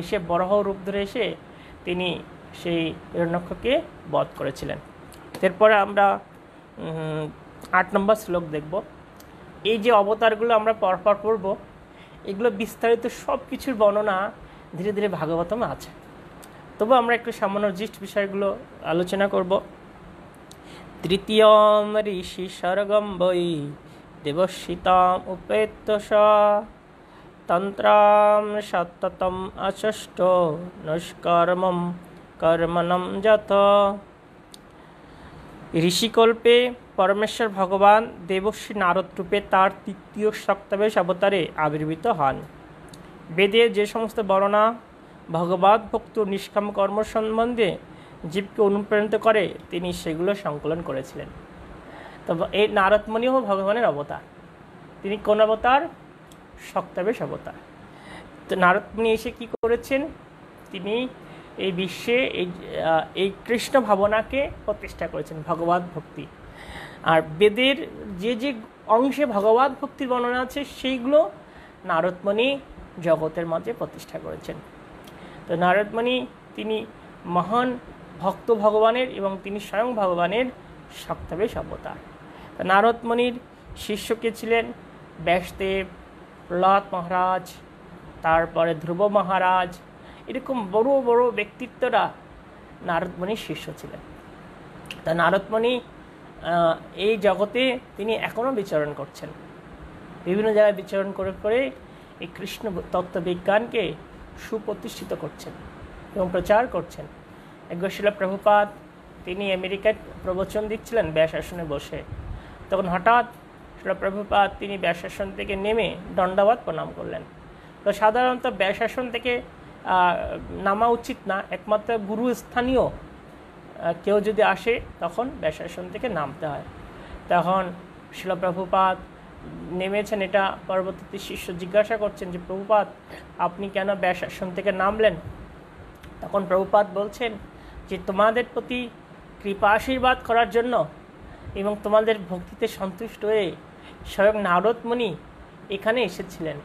এসে বরাহ রূপ ধরে এসে তিনি সেই হিরণ্যক্ষকে বধ করেছিলেন। এরপরে আমরা 8 নম্বর শ্লোক দেখব। এই যে অবতারগুলো আমরা পরপর পড়ব, এগুলো বিস্তারিত সব কিছুর বর্ণনা ধীরে ধীরে ভাগবতমে আছে। তবু আমরা একটু সামান্য জিষ্ট বিষয়গুলো আলোচনা করব। তৃতীয়ম ঋষি স্বর্গম বৈ দেবশীতাম উপেত্য তন্ত্রাম সততম অষষ্ঠ নষ্কর্মম কর্মণম যত। ঋষিকল্পে পরমেশ্বর ভগবান দেবশ্রী নারদ রূপে তার তৃতীয় সপ্তাবেশ অবতারে আবির্ভূত হন। বেদে যে সমস্ত বর্ণনা ভগবত ভক্ত নিষ্কাম কর্ম সম্বন্ধে জীবকে অনুপ্রাণিত করে, তিনি সেগুলো সংকলন করেছিলেন। তো এই নারদমণিও ভগবানের অবতার। তিনি কোন অবতার? সপ্তাবেশ অবতার। তো নারদমণি এসে কি করেছেন, তিনি এই বিশ্বে এই কৃষ্ণ ভাবনাকে প্রতিষ্ঠা করেছেন, ভগবত ভক্তি। আর বেদের যে যে অংশে ভগবত ভক্তির বর্ণনা আছে, সেইগুলো নারদমণি জগতের মাঝে প্রতিষ্ঠা করেছেন। তো নারদমণি তিনি মহান ভক্ত ভগবানের এবং তিনি স্বয়ং ভগবানের সপ্তাবেশ অবতার। তো নারদমণির শিষ্য কে ছিলেন? ব্যাসদেব, প্রহ্লাদ মহারাজ, তারপরে ধ্রুব মহারাজ, এরকম বড় বড় ব্যক্তিত্বরা নারদমণির শিষ্য ছিলেন। তা নারদমণি এই জগতে তিনি এখনও বিচরণ করছেন, বিভিন্ন জায়গায় বিচরণ করে করে এই কৃষ্ণ তত্ত্ববিজ্ঞানকে সুপ্রতিষ্ঠিত করছেন এবং প্রচার করছেন। একবার শ্রীল প্রভুপাদ তিনি আমেরিকায় প্রবচন দিচ্ছিলেন ব্যাসাসনে বসে, তখন হঠাৎ শ্রীল প্রভুপাদ তিনি ব্যাসাসন থেকে নেমে দণ্ডাবত প্রণাম করলেন। তো সাধারণত ব্যাসাসন থেকে নামা উচিত না, একমাত্র গুরুস্থানীয় কেউ যদি আসে তখন ব্যাসাসন থেকে নামতে হয়। তখন শ্রীল প্রভুপাদ নেমেছেন, এটা পরবর্তীতে শিষ্য জিজ্ঞাসা করছেন যে প্রভুপাদ আপনি কেন ব্যাসাসন থেকে নামলেন? তখন প্রভুপাদ বলছেন যে তোমাদের প্রতি কৃপা আশীর্বাদ করার জন্য এবং তোমাদের ভক্তিতে সন্তুষ্ট হয়ে স্বয়ং নারদমণি এখানে এসেছিলেন।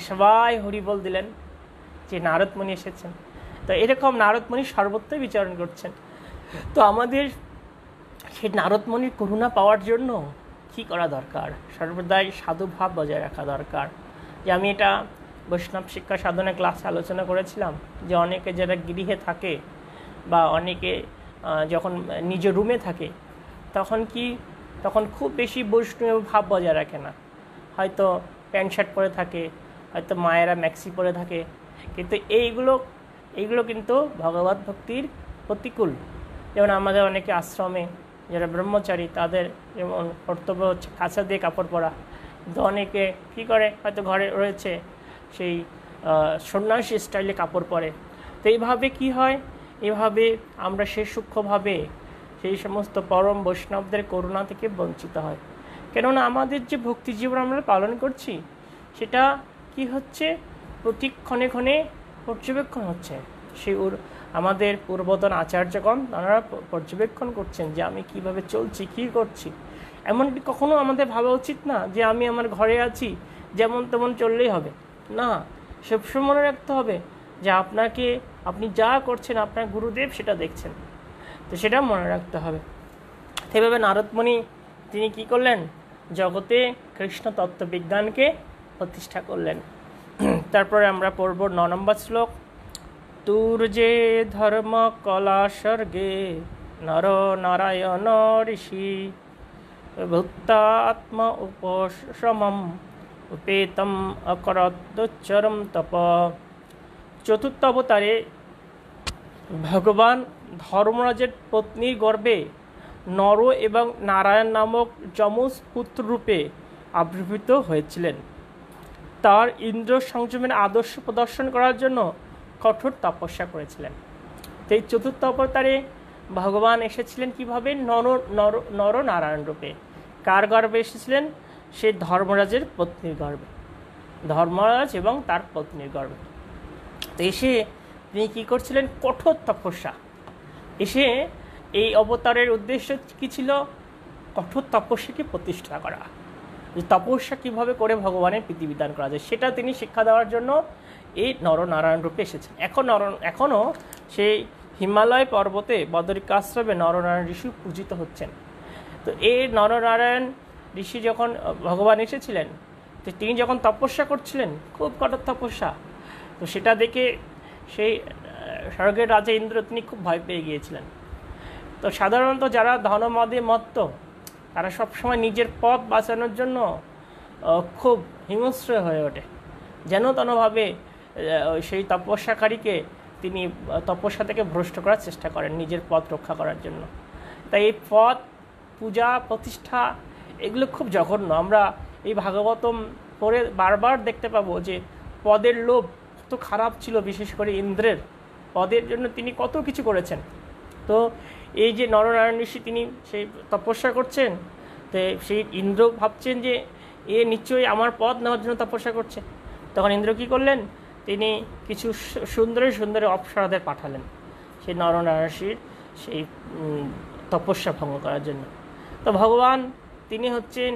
সবাই হরিবল দিলেন যে নারদমণি এসেছেন। তো এরকম নারদমণি সর্বত্রই বিচরণ করছেন। তো আমাদের সেই নারদমণির করুণা পাওয়ার জন্য কী করা দরকার? সর্বদাই সাধুভাব বজায় রাখা দরকার। যে আমি এটা বৈষ্ণব শিক্ষা সাধনা ক্লাসে আলোচনা করেছিলাম যে অনেকে যারা গৃহে থাকে বা অনেকে যখন নিজ রুমে থাকে তখন খুব বেশি বৈষ্ণব ভাব বজায় রাখে না। হয়তো প্যান্ট শার্ট পরে থাকে, হয়তো মায়েরা ম্যাক্সি পরে থাকে, কিন্তু এইগুলো কিন্তু ভগবত ভক্তির প্রতিকূল। যেমন আমাদের অনেকে আশ্রমে যারা ব্রহ্মচারী তাদের যেমন কর্তব্য হচ্ছে কাছা দিয়ে কাপড় পরা, কিন্তু অনেকে কী করে হয়তো ঘরে রয়েছে সেই সন্ন্যাসী স্টাইলে কাপড় পরে। তো এইভাবে কি হয়, এভাবে আমরা সে সূক্ষ্মভাবে সেই সমস্ত পরম বৈষ্ণবদের করুণা থেকে বঞ্চিত হয়। কেননা আমাদের যে ভক্তি জীবন আমরা পালন করছি সেটা কি হচ্ছে, প্রতি ক্ষণে ক্ষণে পর্যবেক্ষণ হচ্ছে। সেই আমাদের পূর্বতন আচার্যগণ তারা পর্যবেক্ষণ করছেন যে আমি কিভাবে চলছি, কি করছি। এমনটি কখনো আমাদের ভাবা উচিত না যে আমি আমার ঘরে আছি, যেমন তেমন চললেই হবে না। সবসময় মনে রাখতে হবে যে আপনি যা করছেন আপনার গুরুদেব সেটা দেখছেন, তো সেটা মনে রাখতে হবে। সেভাবে নারদমণি তিনি কি করলেন, জগতে কৃষ্ণ তত্ত্ববিজ্ঞানকে প্রতিষ্ঠা করলেন। তারপরে আমরা পড়ব 9 নম্বর শ্লোক। তুর্যে ধর্ম কলা স্বর্গে নর নারায়ণ ঋষি ভূতাত্ম উপশমম উপেতম অকরদুচ্চরম তপ। চতুর্থ অবতারে ভগবান ধর্মরাজের পত্নীর গর্ভে নর এবং নারায়ণ নামক যমজ পুত্র রূপে আবির্ভূত হয়েছিলেন। তার ইন্দ্র সংযমের আদর্শ প্রদর্শন করার জন্য কঠোর তপস্যা করেছিলেন। তো এই চতুর্থ অবতারে ভগবান এসেছিলেন কিভাবে, নর নারায়ণ রূপে। কার গর্ভে এসেছিলেন? সে ধর্মরাজের পত্নীর গর্ভে, ধর্মরাজ এবং তার পত্নীর গর্ভে। তো এসে তিনি কী করছিলেন? কঠোর তপস্যা। এসে এই অবতারের উদ্দেশ্য কী ছিল? কঠোর তপস্যাকে প্রতিষ্ঠা করা, যে তপস্যা কীভাবে করে ভগবানের প্রীতিবিধান করা যায় সেটা তিনি শিক্ষা দেওয়ার জন্য এই নরনারায়ণ রূপে এসেছেন। এখনও সেই হিমালয় পর্বতে বদরিকাশ্রমে নরনারায়ণ ঋষি পূজিত হচ্ছেন। তো এই নরনারায়ণ ঋষি যখন ভগবান এসেছিলেন, তো তিনি যখন তপস্যা করছিলেন, খুব কঠোর তপস্যা, তো সেটা দেখে সেই স্বর্গের রাজা ইন্দ্র তিনি খুব ভয় পেয়ে গিয়েছিলেন। তো সাধারণত যারা ধনমদে মত্ত তারা সবসময় নিজের পথ বাঁচানোর জন্য খুব হিংস্র হয়ে ওঠে, যেন তেনভাবে সেই তপস্যাকারীকে তিনি তপস্যা থেকে ভ্রষ্ট করার চেষ্টা করেন নিজের পথ রক্ষা করার জন্য। তাই এই পথ পূজা প্রতিষ্ঠা এগুলো খুব জঘন্য। আমরা এই ভাগবতম পড়ে বারবার দেখতে পাবো যে পদের লোভ কত খারাপ ছিল, বিশেষ করে ইন্দ্রের পদের জন্য তিনি কত কিছু করেছেন। তো এই যে নরনারায়ণ ঋষি তিনি সেই তপস্যা করছেন, তো সেই ইন্দ্র ভাবছেন যে এ নিশ্চয়ই আমার পদ নেওয়ার জন্য তপস্যা করছে। তখন ইন্দ্র কী করলেন? তিনি কিছু সুন্দরী অপ্সরাদের পাঠালেন সেই নরনারায়ণ ঋষির সেই তপস্যা ভঙ্গ করার জন্য। তো ভগবান তিনি হচ্ছেন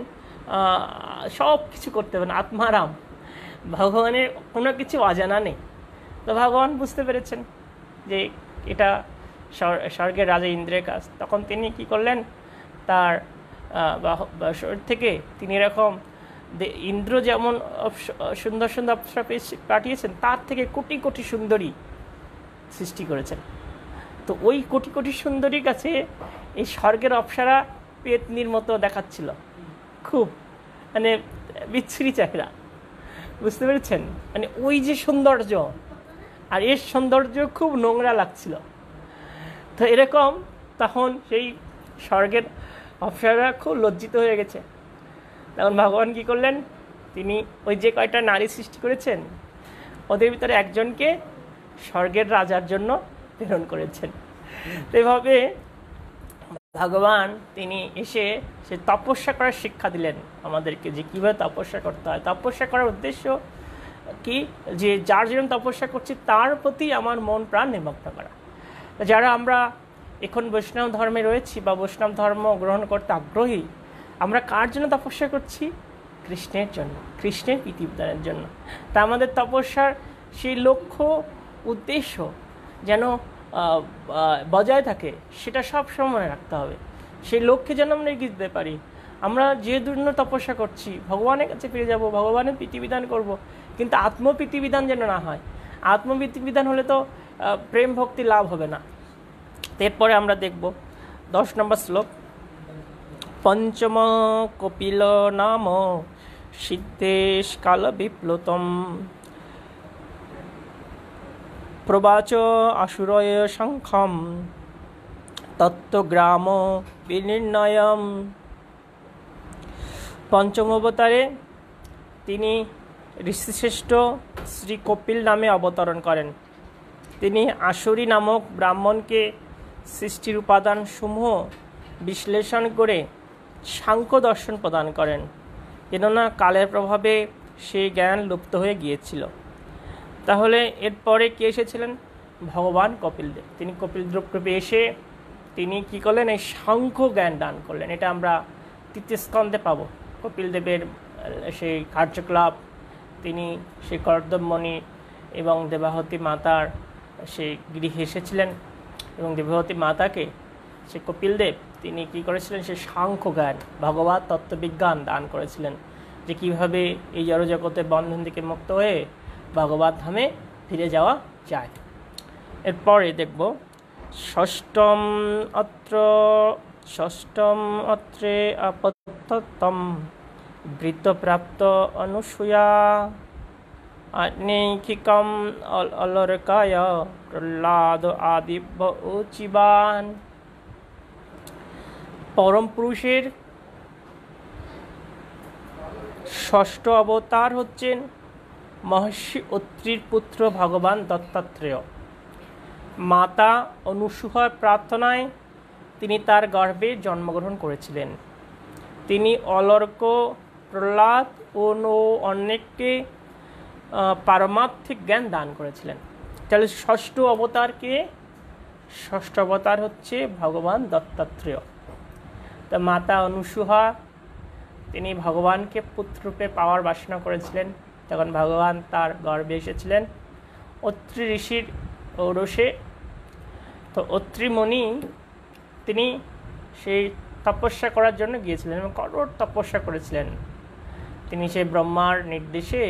সব কিছু করতে পারেন, আত্মারাম, ভগবানের কোনো কিছু অজানা নেই। তো ভগবান বুঝতে পেরেছেন যে এটা স্বর্গের রাজা ইন্দ্রের কাজ। তখন তিনি কি করলেন? তার শরীর থেকে তিনি এরকম ইন্দ্র যেমন সুন্দর সুন্দর অপ্সরা পাঠিয়েছেন, তার থেকে কোটি কোটি সুন্দরী সৃষ্টি করেছেন। তো ওই কোটি কোটি সুন্দরীর কাছে এই স্বর্গের অপ্সরা পেতনির মতো দেখাচ্ছিল, খুব মানে বিচ্ছিরি চেহারা, বুঝতে পেরেছেন? মানে ওই যে সৌন্দর্য, আর এর সৌন্দর্য খুব নোংরা লাগছিল। তো এরকম তখন সেই স্বর্গের অপ্সরারা খুব লজ্জিত হয়ে গেছে। তখন ভগবান কী করলেন? তিনি ওই যে কয়টা নারী সৃষ্টি করেছেন ওদের ভিতরে একজনকে স্বর্গের রাজার জন্য প্রেরণ করেছেন। তো এভাবে ভগবান তিনি এসে সে তপস্যা করার শিক্ষা দিলেন আমাদেরকে, যে কীভাবে তপস্যা করতে হয়। তপস্যা করার উদ্দেশ্য কি? যে যার জন্য তপস্যা করছি তার প্রতি আমার মন প্রাণ নিমগ্ন করা। যারা আমরা এখন বৈষ্ণব ধর্মে রয়েছি বা বৈষ্ণব ধর্ম গ্রহণ করতে আগ্রহী, আমরা কার জন্য তপস্যা করছি? কৃষ্ণের জন্য, কৃষ্ণের প্রীতিবিধানের জন্য। তা আমাদের তপস্যার সেই লক্ষ্য উদ্দেশ্য যেন বজায় থাকে, সেটা সব সময় মনে রাখতে হবে। সেই লক্ষ্যে যেন আমরা এগিয়ে যেতে পারি। আমরা যে জন্য তপস্যা করছি ভগবানের কাছে ফিরে যাব, ভগবানের প্রীতিবিধান করব, কিন্তু আত্মপ্রীতিবিধান যেন না হয়। আত্মপ্রীতিবিধান হলে তো প্রেম ভক্তি লাভ হবে না। এরপরে আমরা দেখব 10 নম্বর শ্লোক। পঞ্চম কপিল নাম সিদ্ধেশ কাল বিপ্লুতম প্রবাচ আসুরয় শঙ্খম তত্ত্বগ্রাম বিনির্ণয়ম। পঞ্চম অবতারে তিনি ঋষিশ্রেষ্ঠ শ্রী কপিল নামে অবতরণ করেন। তিনি আসুরি নামক ব্রাহ্মণকে সৃষ্টির উপাদান সমূহ বিশ্লেষণ করে সাংখ্য দর্শন প্রদান করেন, কেননা কালের প্রভাবে সেই জ্ঞান লুপ্ত হয়ে গিয়েছিল। তাহলে এরপরে কে এসেছিলেন? ভগবান কপিলদেব। তিনি কপিলদেব রূপে এসে তিনি কি করলেন? এই সাংখ্য জ্ঞান দান করলেন। এটা আমরা তৃতীয় স্কন্ধে পাবো। কপিলদেবের সেই কার্যকলাপ, তিনি সেই কর্দমমণি এবং দেবাহতী মাতার সেই গৃহে এসেছিলেন এবং দেবাহতী মাতাকে সে কপিলদেব তিনি কি করেছিলেন? সে সাংখ্য জ্ঞান, ভগবত তত্ত্ববিজ্ঞান দান করেছিলেন, যে কীভাবে এই জড়জগতের বন্ধন থেকে মুক্ত হয়ে ভগবত ধামে ফিরে যাওয়া যায়। এরপরে দেখব ষষ্ঠম অত্রে আপত্যতম বৃত্তপ্রাপ্ত অনুসূয়া নৈখিকম অলরকায় প্রহ্লাদ আদিব্য উচিবান। পরম পুরুষের ষষ্ঠ অবতার হচ্ছেন মহর্ষি অত্রির পুত্র ভগবান দত্তাত্রেয়। মাতা অনুসূয়ার প্রার্থনায় তিনি তার গর্ভে জন্মগ্রহণ করেছিলেন। তিনি অলর্ক, প্রহ্লাদ ও অনেককে পারমার্থিক জ্ঞান দান করেছিলেন। তাহলে ষষ্ঠ অবতারকে? ষষ্ঠ অবতার হচ্ছে ভগবান দত্তাত্রেয়। তা মাতা অনুসূয়া তিনি ভগবানকে পুত্ররূপে পাওয়ার বাসনা করেছিলেন, তখন ভগবান তার গর্ভে এসেছিলেন অত্রি ঋষির ঔরসে। তো অত্রি মুনি তিনি সেই তপস্যা করার জন্য গিয়েছিলেন এবং কঠোর তপস্যা করেছিলেন। তিনি সেই ব্রহ্মার নির্দেশে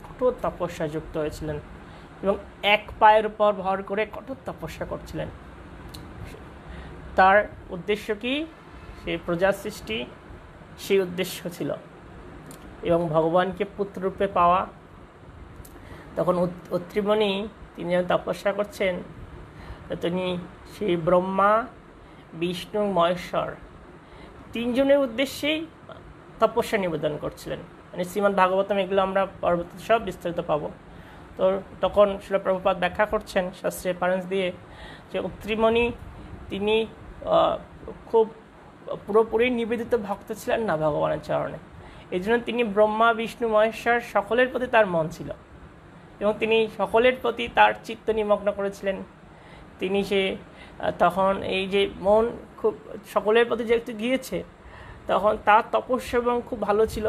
কঠোর তপস্যা যুক্ত হয়েছিলেন এবং এক পায়ের উপর ভর করে কঠোর তপস্যা করছিলেন। তার উদ্দেশ্য কি? সেই প্রজা সৃষ্টি, সেই উদ্দেশ্য ছিল, এবং ভগবানকে পুত্ররূপে পাওয়া। তখন অত্রিমণি তিনি যখন তপস্যা করছেন, তিনি সেই ব্রহ্মা, বিষ্ণু, মহেশ্বর তিনজনের উদ্দেশ্যেই তপস্যা নিবেদন করছিলেন। মানে শ্রীমদ্ ভাগবতম এগুলো আমরা পরবর্তী সব বিস্তারিত পাবো। তো তখন শিল প্রভুপাদ ব্যাখ্যা করছেন শাস্ত্রের রেফারেন্স দিয়ে যে অত্রিমণি তিনি খুব পুরোপুরি নিবেদিত ভক্ত ছিলেন না ভগবানের চরণে। এই জন্য তিনি ব্রহ্মা, বিষ্ণু, মহেশ্বর সকলের প্রতি তার মন ছিল এবং তিনি সকলের প্রতি তার চিত্ত নিমগ্ন করেছিলেন। তিনি সে তখন এই যে মন খুব সকলের প্রতি যেহেতু গিয়েছে, তখন তার তপস্যা এবং খুব ভালো ছিল।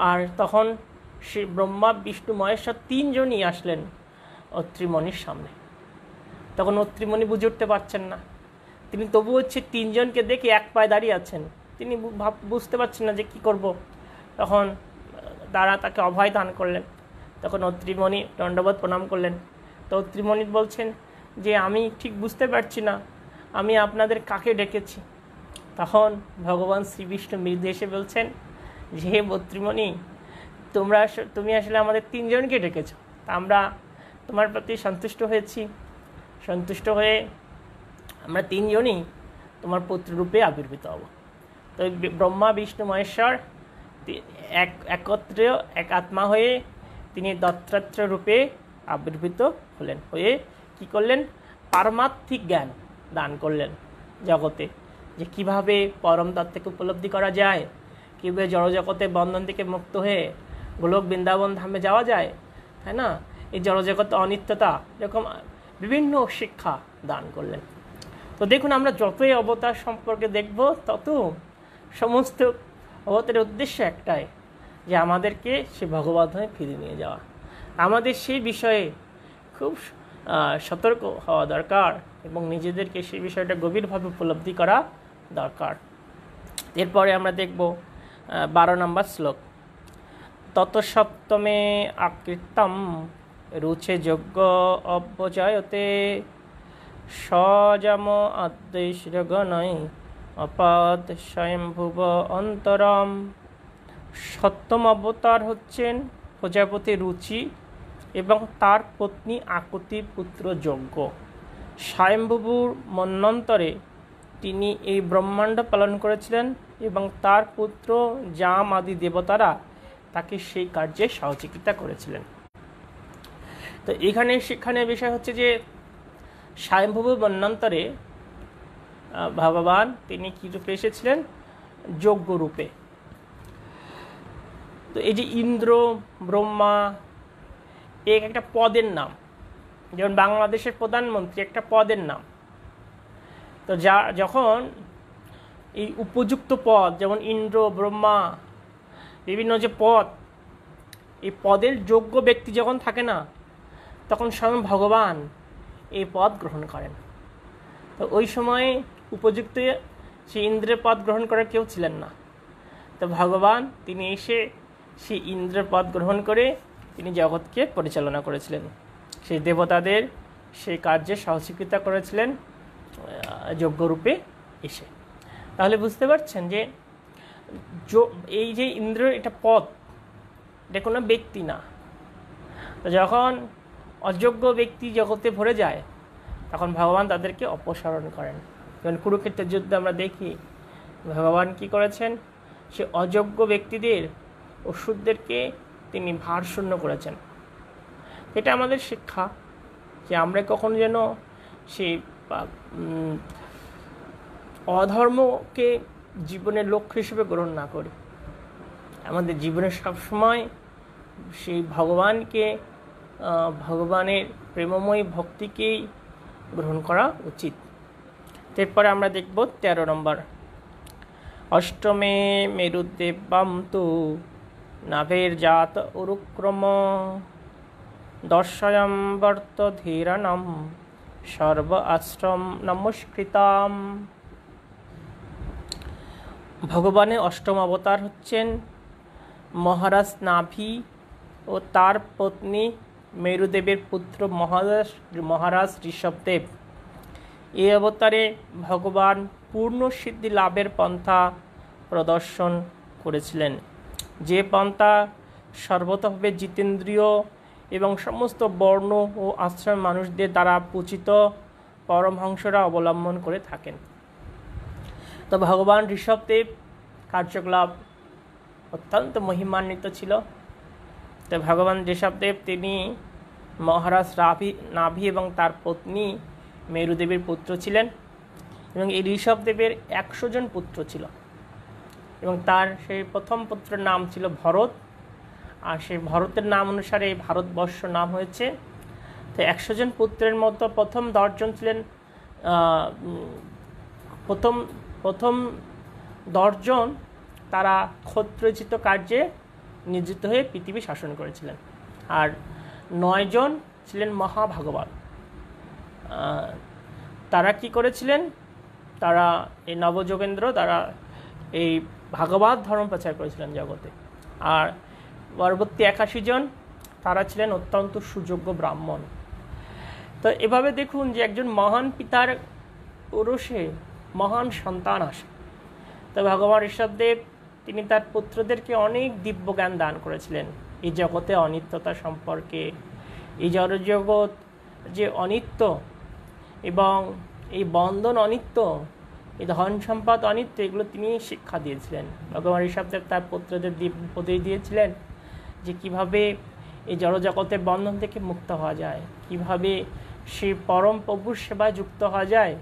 আর তখন সে ব্রহ্মা, বিষ্ণু, মহেশ্বর তিনজনই আসলেন অত্রিমণির সামনে। তখন অত্রিমণি বুঝে উঠতে পারছেন না, তিনি তবু হচ্ছে তিনজনকে দেখে এক পায়ে দাঁড়িয়ে আছেন, তিনি বুঝতে পারছেন না যে কি করব। তখন তারা তাকে অভয় দান করলেন। তখন অত্রিমণি দণ্ডবোধ প্রণাম করলেন। তো অত্রিমণি বলছেন যে আমি ঠিক বুঝতে পারছি না আমি আপনাদের কাকে ডেকেছি। তখন ভগবান শ্রীবিষ্ণু মৃদু এসে বলছেন যে হে অত্রিমণি, তুমি আসলে আমাদের তিনজনকে ডেকেছ, তা আমরা তোমার প্রতি সন্তুষ্ট হয়েছি। সন্তুষ্ট হয়ে আমরা তিনজনই তোমার পুত্ররূপে আবির্ভূত হব। তো ব্রহ্মা, বিষ্ণু, মহেশ্বর একত্রে এক আত্মা হয়ে তিনি দত্তাত্রেয় রূপে আবির্ভূত হলেন, হয়ে কি করলেন? পারমার্থিক জ্ঞান দান করলেন জগতে, যে কিভাবে পরম তত্ত্বকে উপলব্ধি করা যায়, কীভাবে জড়জগতের বন্ধন থেকে মুক্ত হয়ে গোলক বৃন্দাবন ধামে যাওয়া যায়, তাই না? এই জড়জগতের অনিত্যতা, এরকম বিভিন্ন শিক্ষা দান করলেন। তো দেখুন, আমরা যতই অবতার সম্পর্কে দেখব তত সমস্ত অবতারের উদ্দেশ্য একটাই, যে আমাদেরকে সে ভগবদ্ধামে ফিরে নিয়ে যাওয়া। আমাদের সেই বিষয়ে খুব সতর্ক হওয়া দরকার এবং নিজেদেরকে সেই বিষয়টা গভীরভাবে উপলব্ধি করা দরকার। এরপরে আমরা দেখব 12 নম্বর শ্লোক। ততসপ্তমে আকৃতম রুচে যজ্ঞ অব্যজয়তে সযম আদ্বৈশ্বগণৈ অপাদ স্বয়ংভুব অন্তরম। সপ্তম অবতার হচ্ছেন প্রজাপতি রুচি এবং তার পত্নী আকুতি পুত্র যজ্ঞ। স্বয়ংভুবুর মন্বন্তরে তিনি এই ব্রহ্মাণ্ড পালন করেছিলেন এবং তার পুত্র জাম আদি দেবতারা তাকে সেই কার্যে সহযোগিতা করেছিলেন। তো এখানে শিক্ষণীয় বিষয় হচ্ছে যে স্বয়ংভুব মন্বন্তরে ভগবান তিনি কী রূপে এসেছিলেন? যোগ্য রূপে। তো এই যে ইন্দ্র, ব্রহ্মা, একটা পদের নাম, যেমন বাংলাদেশের প্রধানমন্ত্রী একটা পদের নাম। তো যখন এই উপযুক্ত পদ, যেমন ইন্দ্র, ব্রহ্মা, বিভিন্ন যে পদ, এই পদের যোগ্য ব্যক্তি যখন থাকে না, তখন স্বয়ং ভগবান এই পদ গ্রহণ করেন। তো ওই সময়ে উপযুক্ত সেই ইন্দ্রের পদ গ্রহণ করার কেউ ছিলেন না। তো ভগবান তিনি এসে সেই ইন্দ্রের পদ গ্রহণ করে তিনি জগৎকে পরিচালনা করেছিলেন, সেই দেবতাদের সেই কার্যে সহযোগিতা করেছিলেন যোগ্যরূপে এসে। তাহলে বুঝতে পারছেন যে এই যে ইন্দ্র, এটা পদ, এটা কোনো ব্যক্তি না। তো যখন অযোগ্য ব্যক্তি জগতে ভরে যায়, তখন ভগবান তাদেরকে অপসারণ করেন। যেমন কুরুক্ষেত্রের যুদ্ধে আমরা দেখি ভগবান কি করেছেন, সে অযোগ্য ব্যক্তিদের, অসুরদেরকে তিনি ভারশূন্য করেছেন। এটা আমাদের শিক্ষা, যে আমরা কখনো যেন সেই অধর্মকে জীবনের লক্ষ্য হিসেবে গ্রহণ না করি। আমাদের জীবনে সবসময় সেই ভগবানের প্রেমময় ভক্তিকেই গ্রহণ করা উচিত। এরপরে আমরা দেখব 13 নম্বর। অষ্টমে মেরুদেবাম তু নাভের জাত উরুক্রম দর্শয়ম বর্ত ধীরানম সর্ব আশ্রম নমস্কৃতাম। ভগবানের অষ্টম অবতার হচ্ছেন মহারাজ নাভি ও তার পত্নী মেরুদেবের পুত্র মহারাজ ঋষভদেব। এই অবতারে ভগবান পূর্ণ সিদ্ধি লাভের পন্থা প্রদর্শন করেছিলেন, যে পন্থা সর্বতভাবে জিতেন্দ্রীয় এবং সমস্ত বর্ণ ও আশ্রমের মানুষদের দ্বারা পূজিত পরমহংসরা অবলম্বন করে থাকেন। তো ভগবান ঋষভদেব কার্যকলাপ অত্যন্ত মহিমান্বিত ছিল। তো ভগবান ঋষভদেব তিনি মহারাজ নাভি এবং তার পত্নী মেরুদেবীর পুত্র ছিলেন, এবং এই ঋষভদেবের 100 জন পুত্র ছিল, এবং তার সেই প্রথম পুত্রের নাম ছিল ভরত, আর সেই ভরতের নাম অনুসারে এই ভারতবর্ষ নাম হয়েছে। তো 100 জন পুত্রের মধ্যে প্রথম 10 জন ছিলেন, প্রথম 10 জন তারা ক্ষত্রিয়োচিত কার্যে নিয়োজিত হয়ে পৃথিবী শাসন করেছিলেন, আর 9 জন ছিলেন মহাভাগবত। তারা কি করেছিলেন, তারা এই নবযোগেন্দ্র, তারা এই ভাগবত ধর্ম প্রচার করেছিলেন জগতে। আর পরবর্তী 81 জন তারা ছিলেন অত্যন্ত সুযোগ্য ব্রাহ্মণ। তো এভাবে দেখুন যে একজন মহান পিতার ঔরসে মহান সন্তান আসে। তো ভগবান ঋষভদেব তিনি তার পুত্রদেরকে অনেক দিব্য জ্ঞান দান করেছিলেন এই জগতে অনিত্যতা সম্পর্কে, এই জড়জগৎ যে অনিত্য এবং এই বন্ধন অনিত্য, এই ধন সম্পদ অনিত্য, এগুলো তিনি শিক্ষা দিয়েছিলেন। ভগবান ঋষভদেব তার পুত্রদের উপদেশ দিয়েছিলেন যে কিভাবে এই জড়জগতের বন্ধন থেকে মুক্ত হওয়া যায়, কিভাবে সে পরম প্রভুর সেবায় যুক্ত হওয়া যায়,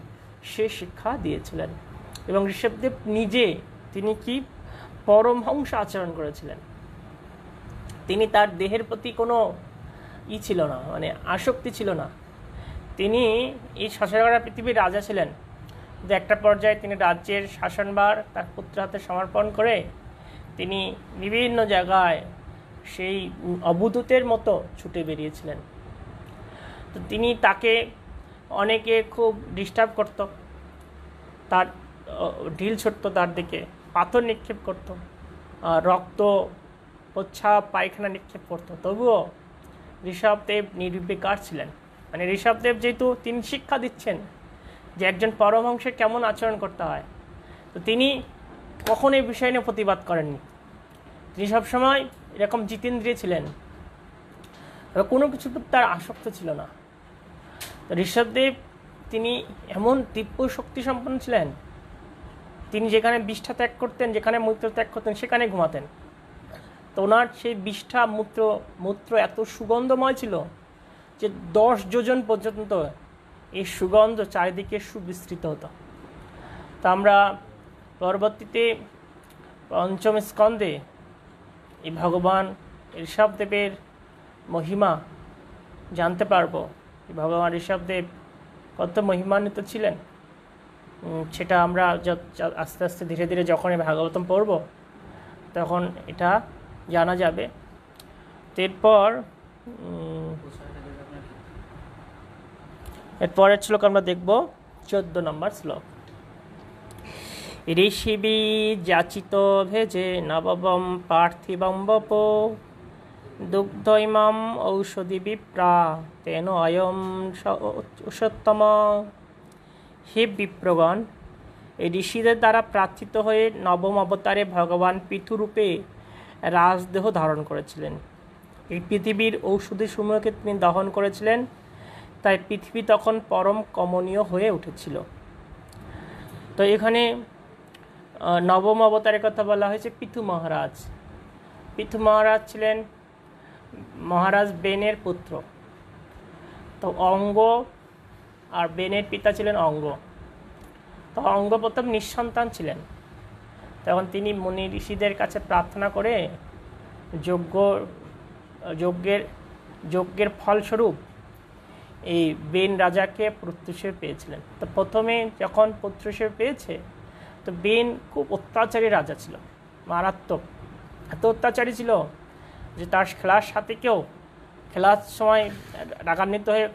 সে শিক্ষা দিয়েছিলেন। এবং ঋষভদেব নিজে তিনি কি পরমহংস আচরণ করেছিলেন। তিনি তার দেহের প্রতি কোনো ছিল না, মানে আসক্তি ছিল না। তিনি এই শাসনকরা পৃথিবীর রাজা ছিলেন, কিন্তু একটা পর্যায়ে তিনি রাজ্যের শাসনভার তার পুত্রের হাতে সমর্পণ করে তিনি বিভিন্ন জায়গায় সেই অবধূতের মতো ছুটে বেরিয়েছিলেন। তো তাকে অনেকে খুব ডিস্টার্ব করত, তার ঢিল ছুটত, তার দিকে পাথর নিক্ষেপ করত, রক্ত, প্রচ্ছাপ, পায়খানা নিক্ষেপ করত। তবুও ঋষভদেব নির্বিকার ছিলেন। মানে ঋষভদেব যেহেতু তিনি শিক্ষা দিচ্ছেন যে একজন পরমহংসের কেমন আচরণ করতে হয়, তো তিনি কখনো এই বিষয় নিয়ে প্রতিবাদ করেননি। তিনি সবসময় এরকম জিতেন্দ্রিয় ছিলেন, কোনো কিছু তার আসক্ত ছিল না। তো ঋষভদেব তিনি এমন দিব্য শক্তি সম্পন্ন ছিলেন, তিনি যেখানে বিষ্ঠা ত্যাগ করতেন, যেখানে মূত্র ত্যাগ করতেন, সেখানে ঘুমাতেন। তো ওনার সেই বিষ্ঠা মূত্র এত সুগন্ধময় ছিল যে 10 যোজন পর্যন্ত এই সুগন্ধ চারিদিকে সুবিস্তৃত হতো। তো আমরা পরবর্তীতে পঞ্চম স্কন্ধে এই ভগবান ঋষভদেবের মহিমা জানতে পারবো। ভগবান ঋষভদেব কত মহিমান্বিত ছিলেন সেটা আমরা আস্তে আস্তে ধীরে ধীরে যখন এই ভাগবতম পড়ব তখন এটা জানা যাবে। এরপরের শ্লোক আমরা দেখব 14 নম্বর শ্লোক। ঋষিবি যাচিত ভেজে নববম পার্থিবম বপ দুগ্ধৈমাম ঔষধি বিপ্রা তেন অয়ম উষোত্তম। হে বিপ্রগণ, এই ঋষিদের দ্বারা প্রার্থিত হয়ে নবম অবতারে ভগবান পৃথুরূপে রাজদেহ ধারণ করেছিলেন। এই পৃথিবীর ঔষধি সমূহকে তিনি দহন করেছিলেন, তাই পৃথিবী তখন পরম কমনীয় হয়ে উঠেছিল। তো এখানে নবম অবতারের কথা বলা হয়েছে পৃথু মহারাজ। পৃথু মহারাজ ছিলেন মহারাজ বেনের পুত্র। তো অঙ্গ আর বেনের পিতা ছিলেন অঙ্গ। তো অঙ্গ প্রথম নিঃসন্তান ছিলেন। তখন তিনি মুনি ঋষিদের কাছে প্রার্থনা করে যজ্ঞের ফলস্বরূপ এই বেন রাজাকে পুত্র হিসেবে পেয়েছিলেন। তো প্রথমে যখন পুত্র হিসেবে পেয়েছে, তো বেন খুব অত্যাচারী রাজা ছিল, মারাত্মক। এত অত্যাচারী ছিল যে তার খেলার সাথে কেউ খেলার সময় রাগান্বিত হয়ে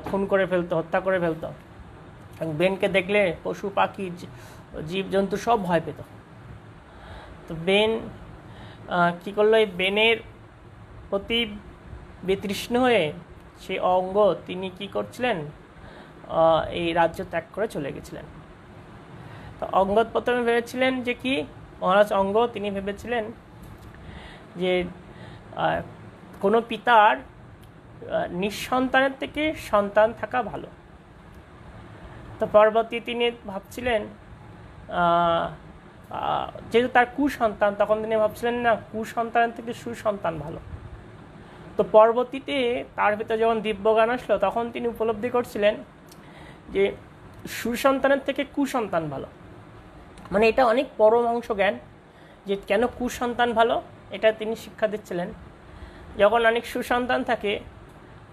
খুন করে ফেলতো, হত্যা করে ফেলতো। বেনকে দেখলে পশু পাখি জীবজন্তু সব ভয় পেত। তো বেন কী করলো, এই বেনের প্রতি বিতৃষ্ণ হয়ে সেই অঙ্গ তিনি কি করছিলেন, এই রাজ্য ত্যাগ করে চলে গেছিলেন। তো অঙ্গদ প্রথমে ভেবেছিলেন যে কি, মহারাজ অঙ্গ তিনি ভেবেছিলেন যে কোনো পিতার নিঃসন্তানের থেকে সন্তান থাকা ভালো। তো পরবর্তী তিনি ভাবছিলেন যেহেতু তার কুসন্তান, তখন তিনি ভাবছিলেন না কুসন্তানের থেকে সুসন্তান ভালো। তো পরবর্তীতে তার ভিতরে যখন দিব্যজ্ঞান আসলো, তখন তিনি উপলব্ধি করছিলেন যে সুসন্তানের থেকে কুসন্তান ভালো। মানে এটা অনেক পরম অংশ জ্ঞান যে কেন কুসন্তান ভালো, এটা তিনি শিক্ষা দিচ্ছিলেন। যখন অনেক সুসন্তান থাকে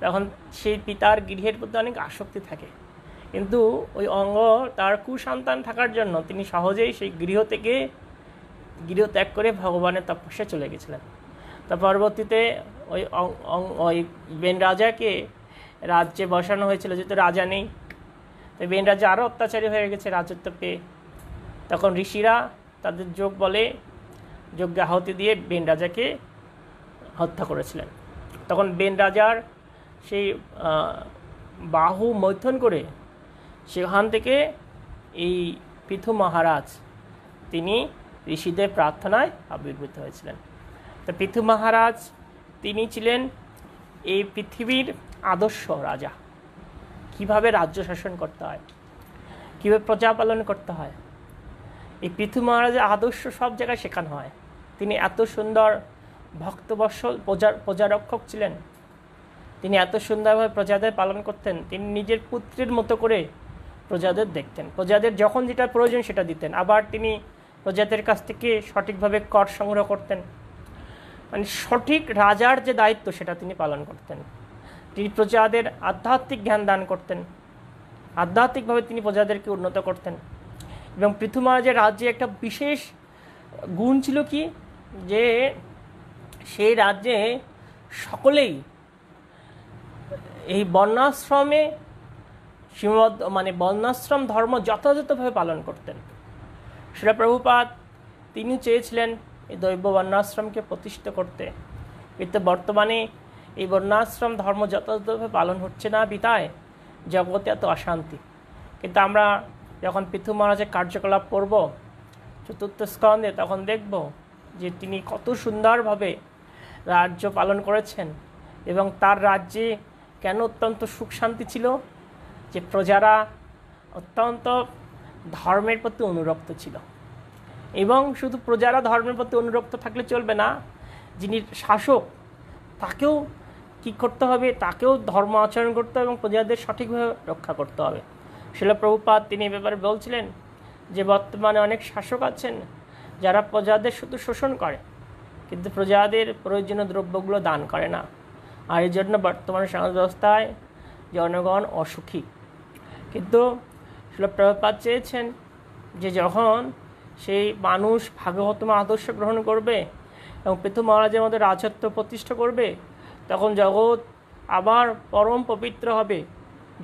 তখন সেই পিতার গৃহের প্রতি অনেক আসক্তি থাকে, কিন্তু ওই অঙ্গ তার কুসন্তান থাকার জন্য তিনি সহজেই সেই গৃহ ত্যাগ করে ভগবানের তপস্যা চলে গেছিলেন। তা পরবর্তীতে ওই বেন রাজাকে রাজ্যে বসানো হয়েছিল, যেহেতু রাজা নেই। তো বেন রাজা আরও অত্যাচারী হয়ে গেছে রাজত্ব পেয়ে। তখন ঋষিরা তাদের যজ্ঞে আহুতি দিয়ে বেন রাজাকে হত্যা করেছিলেন। তখন বেন রাজার সেই বাহু মৈথুন করে সেখান থেকে এই পৃথু মহারাজ তিনি ঋষিদের প্রার্থনায় আবির্ভূত হয়েছিলেন। তো পৃথু মহারাজ তিনি ছিলেন এই পৃথিবীর আদর্শ রাজা। কিভাবে রাজ্য শাসন করতে হয়, কীভাবে প্রজা পালন করতে হয়, এই পৃথু মহারাজের আদর্শ সব জায়গায় শেখানো হয়। তিনি এত সুন্দর ভক্তবৎসল প্রজারক্ষক ছিলেন। তিনি এত সুন্দরভাবে প্রজাদের পালন করতেন। তিনি নিজের পুত্রের মতো করে প্রজাদের দেখতেন। প্রজাদের যখন যেটা প্রয়োজন সেটা দিতেন। আবার তিনি প্রজাদের কাছ থেকে সঠিকভাবে কর সংগ্রহ করতেন। মানে সঠিক রাজার যে দায়িত্ব সেটা তিনি পালন করতেন। তিনি প্রজাদের আধ্যাত্মিক জ্ঞান দান করতেন, আধ্যাত্মিকভাবে তিনি প্রজাদেরকে উন্নত করতেন। এবং পৃথু মহারাজের রাজ্যে একটা বিশেষ গুণ ছিল কি, যে সেই রাজ্যে সকলেই এই বর্ণাশ্রমে সীমাবদ্ধ, মানে বর্ণাশ্রম ধর্ম যথাযথভাবে পালন করতেন। শ্রীল প্রভুপাদ তিনি চেয়েছিলেন এই দৈব বর্ণাশ্রমকে প্রতিষ্ঠিত করতে, কিন্তু বর্তমানে এই বর্ণাশ্রম ধর্ম যথাযথভাবে পালন হচ্ছে না বিধায় জগতে এত অশান্তি। কিন্তু আমরা যখন পৃথু মহারাজের কার্যকলাপ পড়ব 4th স্কন্ধে, তখন দেখব যে তিনি কত সুন্দরভাবে রাজ্য পালন করেছেন এবং তার রাজ্যে কেন অত্যন্ত সুখ শান্তি ছিল, যে প্রজারা অত্যন্ত ধর্মের প্রতি অনুরক্ত ছিল। এবং শুধু প্রজারা ধর্মের প্রতি অনুরক্ত থাকলে চলবে না, যিনি শাসক তাকেও কী করতে হবে, তাকেও ধর্ম আচরণ করতে হবে এবং প্রজাদের সঠিকভাবে রক্ষা করতে হবে। শ্রীল প্রভুপাদ তিনি এ ব্যাপারে বলছিলেন যে বর্তমানে অনেক শাসক আছেন যারা প্রজাদের শুধু শোষণ করে, কিন্তু প্রজাদের প্রয়োজনীয় দ্রব্যগুলো দান করে না। আর এই জন্য বর্তমান সমাজ ব্যবস্থায় জনগণ অসুখী। কিন্তু শিল প্রভুপাদ চেয়েছেন যে যখন সেই মানুষ ভাগবতম আদর্শ গ্রহণ করবে এবং পৃথু মহারাজের মধ্যে রাজত্ব প্রতিষ্ঠা করবে, তখন জগৎ আবার পরম পবিত্র হবে,